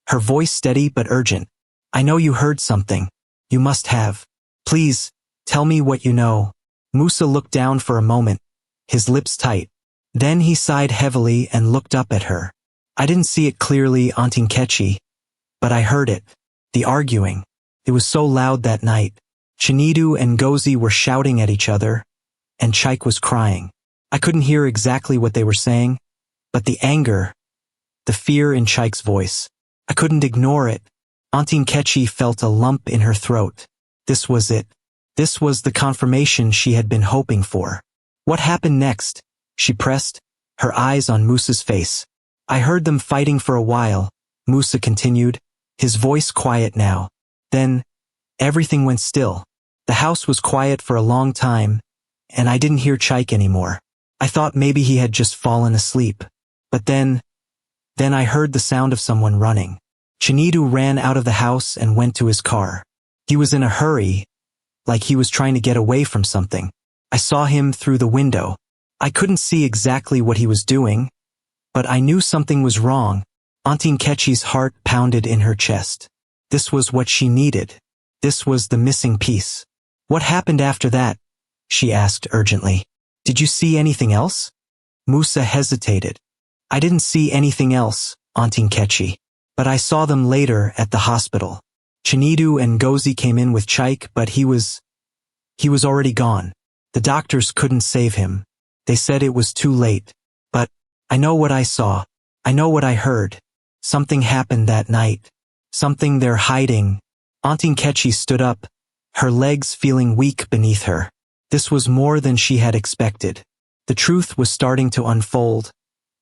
S1: her voice steady but urgent. "I know you heard something. You must have. Please, tell me what you know." Musa looked down for a moment, his lips tight. Then he sighed heavily and looked up at her. "I didn't see it clearly, Auntie Nkechi, but I heard it. The arguing. It was so loud that night. Chinedu and Ngozi were shouting at each other, and Chike was crying. I couldn't hear exactly what they were saying, but the anger, the fear in Chike's voice. I couldn't ignore it." Auntie Nkechi felt a lump in her throat. This was it. This was the confirmation she had been hoping for. "What happened next?" she pressed, her eyes on Musa's face. "I heard them fighting for a while," Musa continued, his voice quiet now. "Then, everything went still. The house was quiet for a long time, and I didn't hear Chike anymore. I thought maybe he had just fallen asleep. But then I heard the sound of someone running. Chinedu ran out of the house and went to his car. He was in a hurry, like he was trying to get away from something. I saw him through the window. I couldn't see exactly what he was doing, but I knew something was wrong." Auntie Nkechi's heart pounded in her chest. This was what she needed. This was the missing piece. "What happened after that?" she asked urgently. "Did you see anything else?" Musa hesitated. "I didn't see anything else, Auntie Nkechi, but I saw them later at the hospital. Chinedu and Ngozi came in with Chike, but he was already gone. The doctors couldn't save him. They said it was too late. But I know what I saw. I know what I heard. Something happened that night. Something they're hiding." Auntie Nkechi stood up, her legs feeling weak beneath her. This was more than she had expected. The truth was starting to unfold,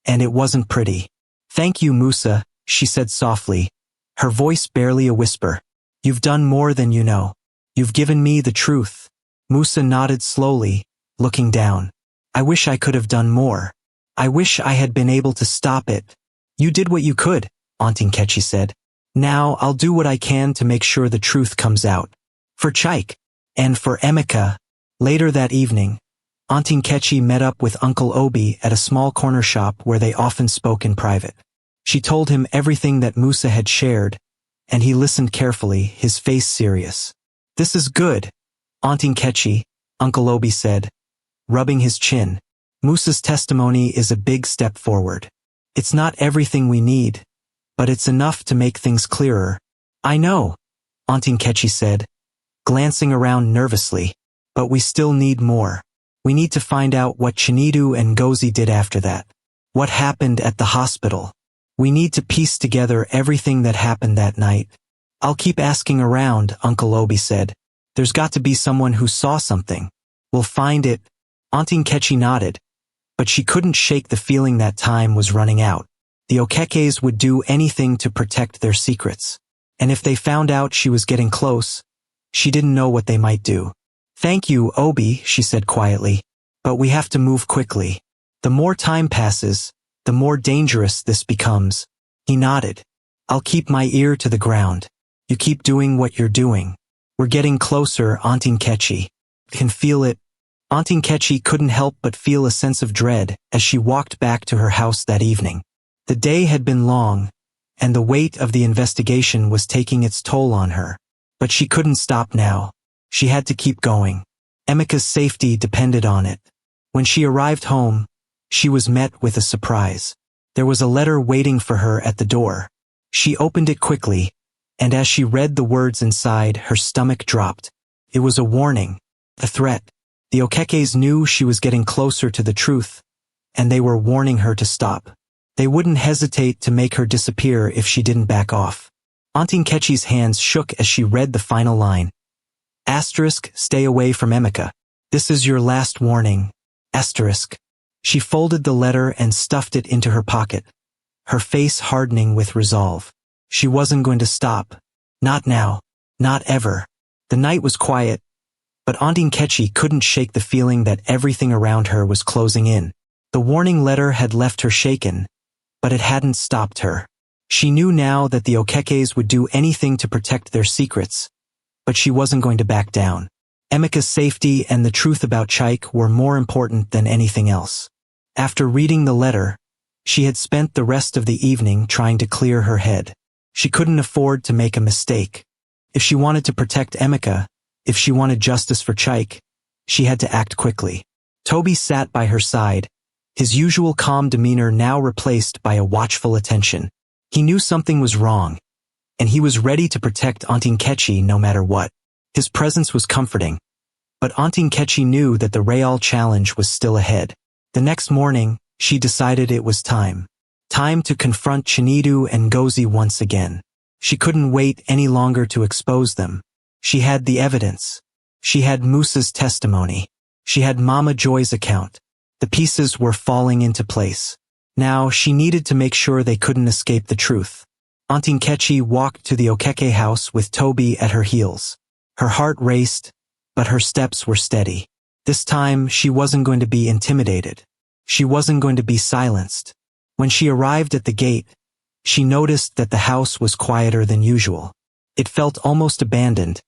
S1: and it wasn't pretty. "Thank you, Musa," she said softly, her voice barely a whisper. "You've done more than you know. You've given me the truth." Musa nodded slowly, looking down. "I wish I could have done more. I wish I had been able to stop it." "You did what you could," Auntie Nkechi said. "Now I'll do what I can to make sure the truth comes out. For Chike, and for Emeka." Later that evening, Auntie Nkechi met up with Uncle Obi at a small corner shop where they often spoke in private. She told him everything that Musa had shared, and he listened carefully, his face serious. "This is good, Auntie Nkechi," Uncle Obi said, rubbing his chin. "Musa's testimony is a big step forward. It's not everything we need, but it's enough to make things clearer." "I know," Auntie Nkechi said, glancing around nervously, "but we still need more. We need to find out what Chinedu and Ngozi did after that. What happened at the hospital. We need to piece together everything that happened that night." "I'll keep asking around," Uncle Obi said. "There's got to be someone who saw something. We'll find it." Auntie Nkechi nodded, but she couldn't shake the feeling that time was running out. The Okekes would do anything to protect their secrets. And if they found out she was getting close, she didn't know what they might do. "Thank you, Obi," she said quietly, "but we have to move quickly. The more time passes, the more dangerous this becomes." He nodded. "I'll keep my ear to the ground. You keep doing what you're doing. We're getting closer, Auntie Nkechi. Can feel it." Auntie Nkechi couldn't help but feel a sense of dread as she walked back to her house that evening. The day had been long, and the weight of the investigation was taking its toll on her. But she couldn't stop now. She had to keep going. Emeka's safety depended on it. When she arrived home, she was met with a surprise. There was a letter waiting for her at the door. She opened it quickly, and as she read the words inside, her stomach dropped. It was a warning, a threat. The Okekes knew she was getting closer to the truth, and they were warning her to stop. They wouldn't hesitate to make her disappear if she didn't back off. Auntie Nkechi's hands shook as she read the final line. Asterisk, stay away from Emeka. This is your last warning. Asterisk. She folded the letter and stuffed it into her pocket, her face hardening with resolve. She wasn't going to stop. Not now. Not ever. The night was quiet, but Auntie Nkechi couldn't shake the feeling that everything around her was closing in. The warning letter had left her shaken, but it hadn't stopped her. She knew now that the Okekes would do anything to protect their secrets, but she wasn't going to back down. Emeka's safety and the truth about Chaik were more important than anything else. After reading the letter, she had spent the rest of the evening trying to clear her head. She couldn't afford to make a mistake. If she wanted to protect Emeka, if she wanted justice for Chaik, she had to act quickly. Toby sat by her side, his usual calm demeanor now replaced by a watchful attention. He knew something was wrong, and he was ready to protect Auntie Nkechi no matter what. His presence was comforting, but Auntie Nkechi knew that the Real challenge was still ahead. The next morning, she decided it was time. Time to confront Chinedu and Ngozi once again. She couldn't wait any longer to expose them. She had the evidence. She had Musa's testimony. She had Mama Joy's account. The pieces were falling into place. Now she needed to make sure they couldn't escape the truth. Auntie Nkechi walked to the Okeke house with Toby at her heels. Her heart raced, but her steps were steady. This time she wasn't going to be intimidated. She wasn't going to be silenced. When she arrived at the gate, she noticed that the house was quieter than usual. It felt almost abandoned,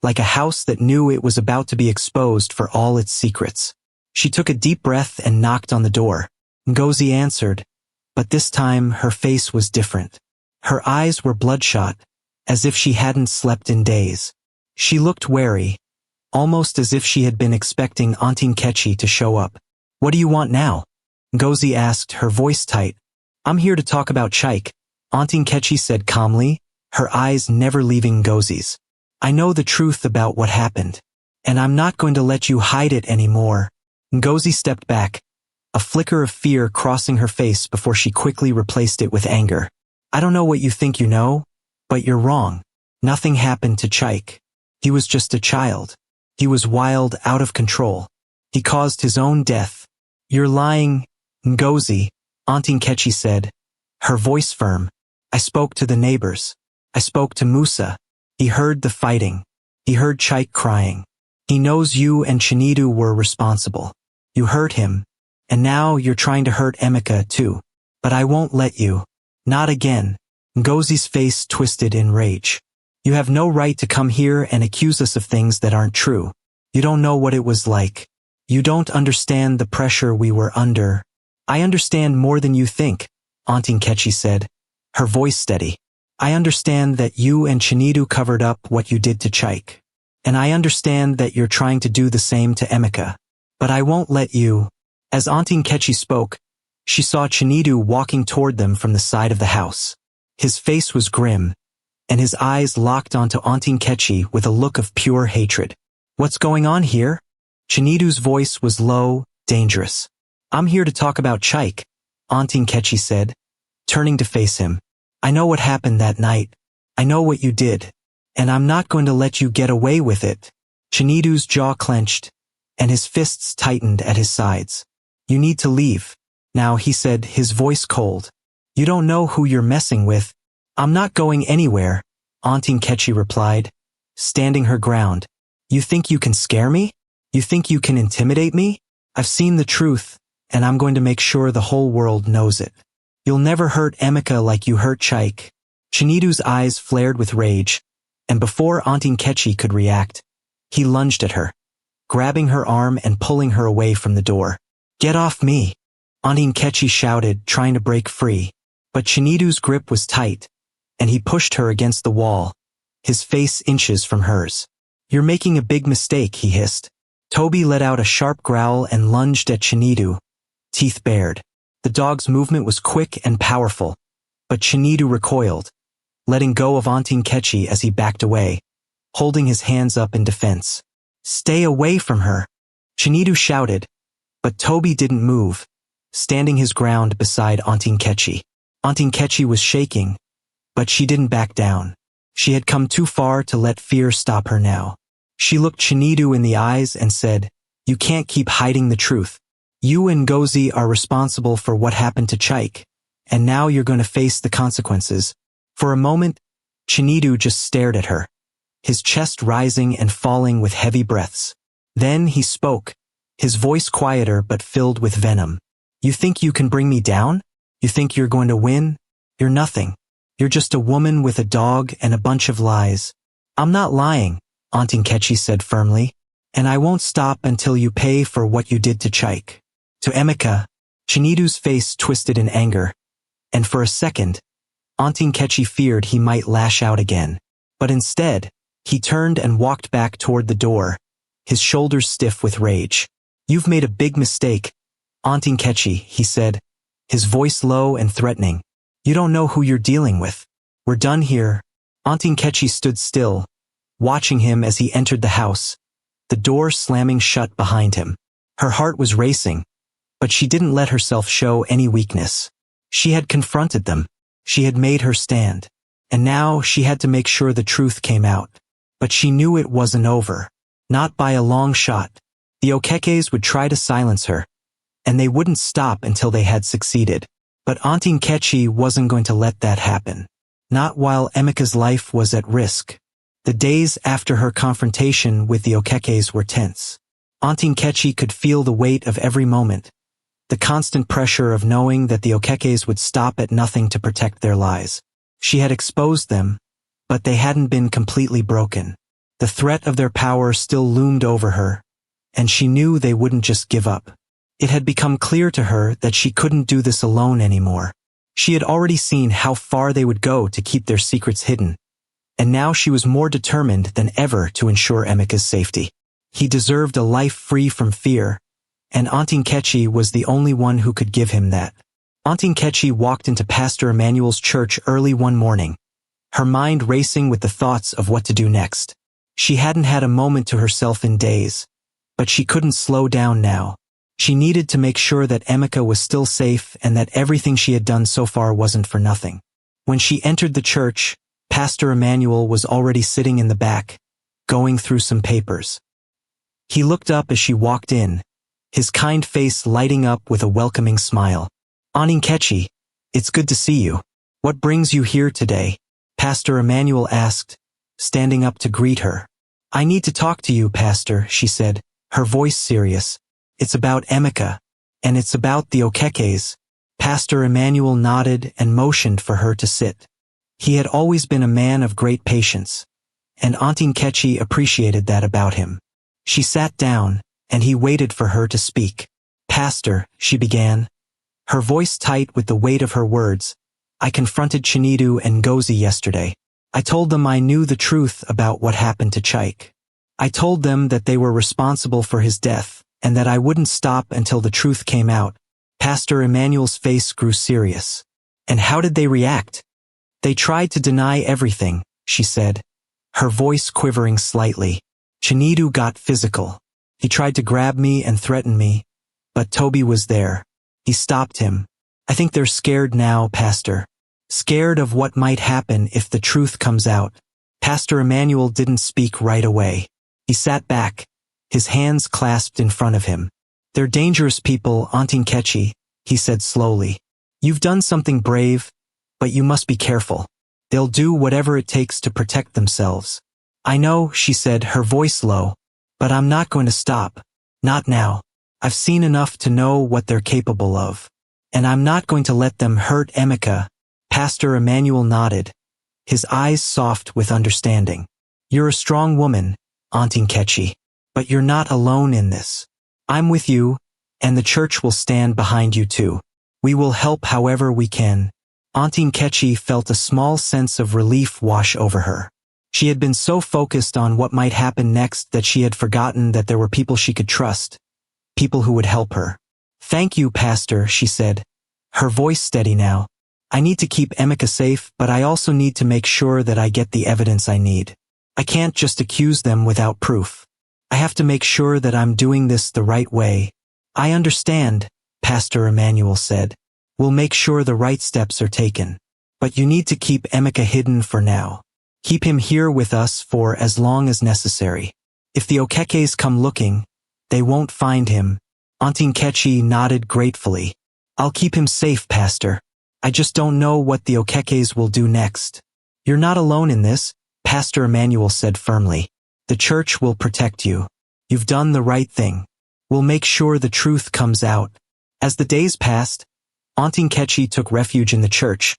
S1: like a house that knew it was about to be exposed for all its secrets. She took a deep breath and knocked on the door. Ngozi answered, but this time her face was different. Her eyes were bloodshot, as if she hadn't slept in days. She looked wary, almost as if she had been expecting Auntie Nkechi to show up. What do you want now? Ngozi asked, her voice tight. I'm here to talk about Chaik, Auntie Nkechi said calmly, her eyes never leaving Ngozi's. I know the truth about what happened, and I'm not going to let you hide it anymore. Ngozi stepped back, a flicker of fear crossing her face before she quickly replaced it with anger. I don't know what you think you know, but you're wrong. Nothing happened to Chaik. He was just a child. He was wild, out of control. He caused his own death. You're lying, Ngozi, Auntie Nkechi said, her voice firm. I spoke to the neighbors. I spoke to Musa. He heard the fighting. He heard Chaik crying. He knows you and Chinedu were responsible. You hurt him, and now you're trying to hurt Emeka too. But I won't let you. Not again. Ngozi's face twisted in rage. You have no right to come here and accuse us of things that aren't true. You don't know what it was like. You don't understand the pressure we were under. I understand more than you think, Auntie Nkechi said, her voice steady. I understand that you and Chinedu covered up what you did to Chaik. And I understand that you're trying to do the same to Emeka. But I won't let you. As Auntie Nkechi spoke, she saw Chinedu walking toward them from the side of the house. His face was grim, and his eyes locked onto Auntie Nkechi with a look of pure hatred. What's going on here? Chinedu's voice was low, dangerous. I'm here to talk about Chaik, Auntie Nkechi said, turning to face him. I know what happened that night. I know what you did, and I'm not going to let you get away with it. Chinedu's jaw clenched, and his fists tightened at his sides. You need to leave. Now, he said, his voice cold. You don't know who you're messing with. I'm not going anywhere, Auntie Nkechi replied, standing her ground. You think you can scare me? You think you can intimidate me? I've seen the truth, and I'm going to make sure the whole world knows it. You'll never hurt Emeka like you hurt Chike. Chinedu's eyes flared with rage, and before Auntie Nkechi could react, he lunged at her, grabbing her arm and pulling her away from the door. Get off me! Auntie Nkechi shouted, trying to break free, but Chinedu's grip was tight, and he pushed her against the wall, his face inches from hers. You're making a big mistake, he hissed. Toby let out a sharp growl and lunged at Chinedu, teeth bared. The dog's movement was quick and powerful, but Chinedu recoiled, letting go of Auntie Nkechi as he backed away, holding his hands up in defense. Stay away from her! Chinedu shouted, but Toby didn't move, standing his ground beside Auntie Nkechi. Auntie Nkechi was shaking, but she didn't back down. She had come too far to let fear stop her now. She looked Chinedu in the eyes and said, You can't keep hiding the truth. You and Ngozi are responsible for what happened to Chike, and now you're going to face the consequences. For a moment, Chinedu just stared at her, his chest rising and falling with heavy breaths. Then he spoke, his voice quieter but filled with venom. You think you can bring me down? You think you're going to win? You're nothing. You're just a woman with a dog and a bunch of lies. I'm not lying, Auntie Nkechi said firmly, and I won't stop until you pay for what you did to Chike. To Emeka, Chinedu's face twisted in anger, and for a second, Auntie Nkechi feared he might lash out again. But instead, he turned and walked back toward the door, his shoulders stiff with rage. You've made a big mistake, Auntie Nkechi, he said, his voice low and threatening. You don't know who you're dealing with. We're done here. Auntie Nkechi stood still, watching him as he entered the house, the door slamming shut behind him. Her heart was racing, but she didn't let herself show any weakness. She had confronted them. She had made her stand. And now she had to make sure the truth came out. But she knew it wasn't over. Not by a long shot. The Okekes would try to silence her, and they wouldn't stop until they had succeeded. But Auntie Nkechi wasn't going to let that happen. Not while Emeka's life was at risk. The days after her confrontation with the Okekes were tense. Auntie Nkechi could feel the weight of every moment, the constant pressure of knowing that the Okekes would stop at nothing to protect their lies. She had exposed them, but they hadn't been completely broken. The threat of their power still loomed over her, and she knew they wouldn't just give up. It had become clear to her that she couldn't do this alone anymore. She had already seen how far they would go to keep their secrets hidden, and now she was more determined than ever to ensure Emeka's safety. He deserved a life free from fear, and Auntie Nkechi was the only one who could give him that. Auntie Nkechi walked into Pastor Emmanuel's church early one morning, her mind racing with the thoughts of what to do next. She hadn't had a moment to herself in days, but she couldn't slow down now. She needed to make sure that Emeka was still safe and that everything she had done so far wasn't for nothing. When she entered the church, Pastor Emmanuel was already sitting in the back, going through some papers. He looked up as she walked in, his kind face lighting up with a welcoming smile. Auntie Nkechi, it's good to see you. What brings you here today? Pastor Emmanuel asked, standing up to greet her. I need to talk to you, Pastor, she said, her voice serious. It's about Emeka, and it's about the Okekes. Pastor Emmanuel nodded and motioned for her to sit. He had always been a man of great patience, and Auntie Nkechi appreciated that about him. She sat down, and he waited for her to speak. Pastor, she began, her voice tight with the weight of her words, I confronted Chinedu and Ngozi yesterday. I told them I knew the truth about what happened to Chike. I told them that they were responsible for his death, and that I wouldn't stop until the truth came out. Pastor Emmanuel's face grew serious. And how did they react? They tried to deny everything, she said, her voice quivering slightly. Chinedu got physical. He tried to grab me and threaten me, but Toby was there. He stopped him. I think they're scared now, Pastor. Scared of what might happen if the truth comes out. Pastor Emmanuel didn't speak right away. He sat back, his hands clasped in front of him. "They're dangerous people, Enceinte," he said slowly. "You've done something brave, but you must be careful. They'll do whatever it takes to protect themselves." "I know," she said, her voice low, "but I'm not going to stop. Not now. I've seen enough to know what they're capable of. And I'm not going to let them hurt Emeka." Pastor Emmanuel nodded, his eyes soft with understanding. "You're a strong woman, Enceinte, but you're not alone in this. I'm with you, and the church will stand behind you too. We will help however we can." Enceinte felt a small sense of relief wash over her. She had been so focused on what might happen next that she had forgotten that there were people she could trust, people who would help her. "Thank you, Pastor," she said, her voice steady now. "I need to keep Emeka safe, but I also need to make sure that I get the evidence I need. I can't just accuse them without proof. I have to make sure that I'm doing this the right way." "I understand," Pastor Emmanuel said. "We'll make sure the right steps are taken. But you need to keep Emeka hidden for now. Keep him here with us for as long as necessary. If the Okekes come looking, they won't find him." Enceinte nodded gratefully. "I'll keep him safe, Pastor. I just don't know what the Okekes will do next." "You're not alone in this," Pastor Emmanuel said firmly. "The church will protect you. You've done the right thing. We'll make sure the truth comes out." As the days passed, Enceinte took refuge in the church,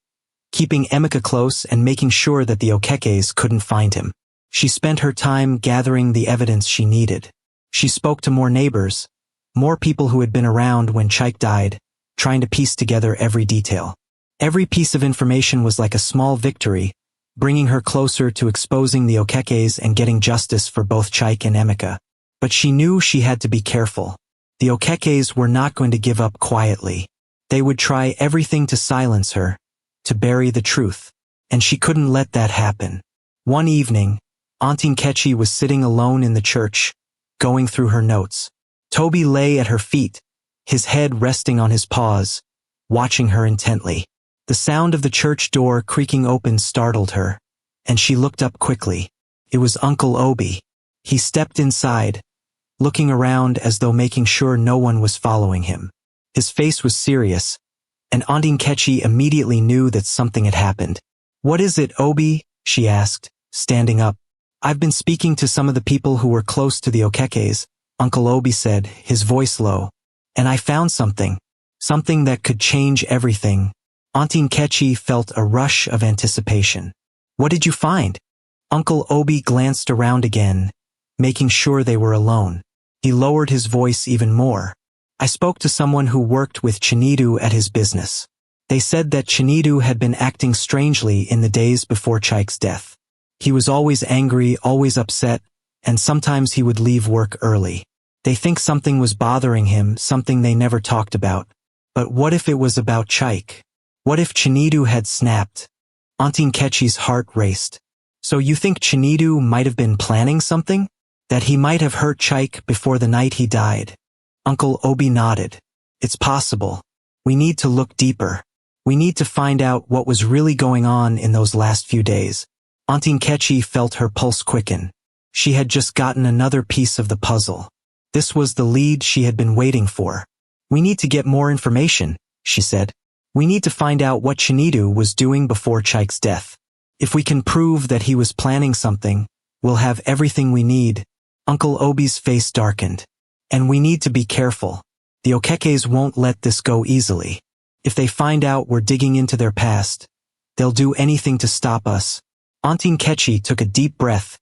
S1: keeping Emeka close and making sure that the Okekes couldn't find him. She spent her time gathering the evidence she needed. She spoke to more neighbors, more people who had been around when Chike died, trying to piece together every detail. Every piece of information was like a small victory, bringing her closer to exposing the Okekes and getting justice for both Chike and Emeka. But she knew she had to be careful. The Okekes were not going to give up quietly. They would try everything to silence her, to bury the truth, and she couldn't let that happen. One evening, Enceinte was sitting alone in the church, going through her notes. Toby lay at her feet, his head resting on his paws, watching her intently. The sound of the church door creaking open startled her, and she looked up quickly. It was Uncle Obi. He stepped inside, looking around as though making sure no one was following him. His face was serious, and Enceinte immediately knew that something had happened. "What is it, Obi?" she asked, standing up. "I've been speaking to some of the people who were close to the Okekes," Uncle Obi said, his voice low. "And I found something that could change everything." Enceinte felt a rush of anticipation. "What did you find?" Uncle Obi glanced around again, making sure they were alone. He lowered his voice even more. "I spoke to someone who worked with Chinedu at his business. They said that Chinedu had been acting strangely in the days before Chike's death. He was always angry, always upset, and sometimes he would leave work early. They think something was bothering him, something they never talked about. But what if it was about Chike? What if Chinedu had snapped?" Enceinte heart raced. "So you think Chinedu might have been planning something? That he might have hurt Chike before the night he died?" Uncle Obi nodded. "It's possible. We need to look deeper. We need to find out what was really going on in those last few days." Enceinte felt her pulse quicken. She had just gotten another piece of the puzzle. This was the lead she had been waiting for. "We need to get more information," she said. "We need to find out what Chinedu was doing before Chike's death. If we can prove that he was planning something, we'll have everything we need." Uncle Obi's face darkened. "And we need to be careful. The Okekes won't let this go easily. If they find out we're digging into their past, they'll do anything to stop us." Enceinte took a deep breath,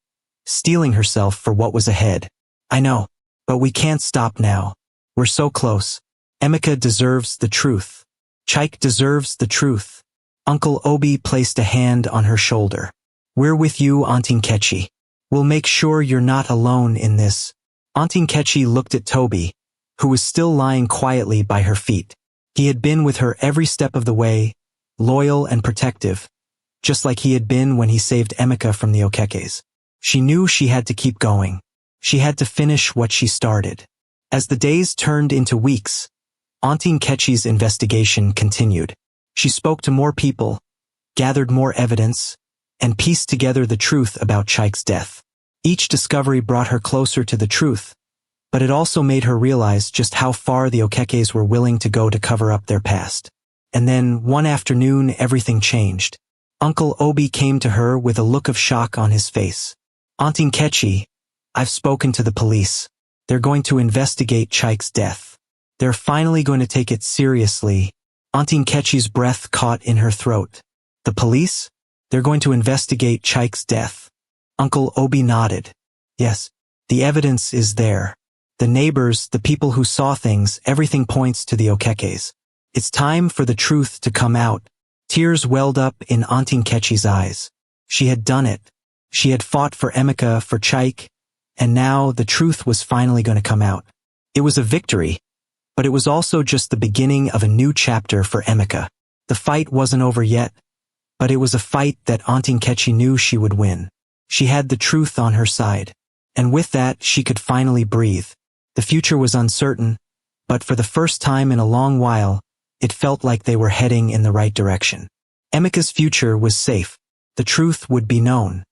S1: steeling herself for what was ahead. "I know, but we can't stop now. We're so close. Emeka deserves the truth. Chike deserves the truth." Uncle Obi placed a hand on her shoulder. "We're with you, Enceinte. We'll make sure you're not alone in this." Enceinte looked at Toby, who was still lying quietly by her feet. He had been with her every step of the way, loyal and protective, just like he had been when he saved Emeka from the Okekes. She knew she had to keep going. She had to finish what she started. As the days turned into weeks, Enceinte investigation continued. She spoke to more people, gathered more evidence, and pieced together the truth about Chike's death. Each discovery brought her closer to the truth, but it also made her realize just how far the Okekes were willing to go to cover up their past. And then, one afternoon, everything changed. Uncle Obi came to her with a look of shock on his face. "Auntie Nkechi, I've spoken to the police. They're going to investigate Chike's death. They're finally going to take it seriously." Auntie Nkechi's breath caught in her throat. "The police? They're going to investigate Chike's death." Uncle Obi nodded. "Yes, the evidence is there. The neighbors, the people who saw things, everything points to the Okekes. It's time for the truth to come out." Tears welled up in Auntie Nkechi's eyes. She had done it. She had fought for Emeka, for Chike, and now the truth was finally going to come out. It was a victory, but it was also just the beginning of a new chapter for Emeka. The fight wasn't over yet, but it was a fight that Auntie Nkechi knew she would win. She had the truth on her side, and with that she could finally breathe. The future was uncertain, but for the first time in a long while, it felt like they were heading in the right direction. Emeka's future was safe. The truth would be known.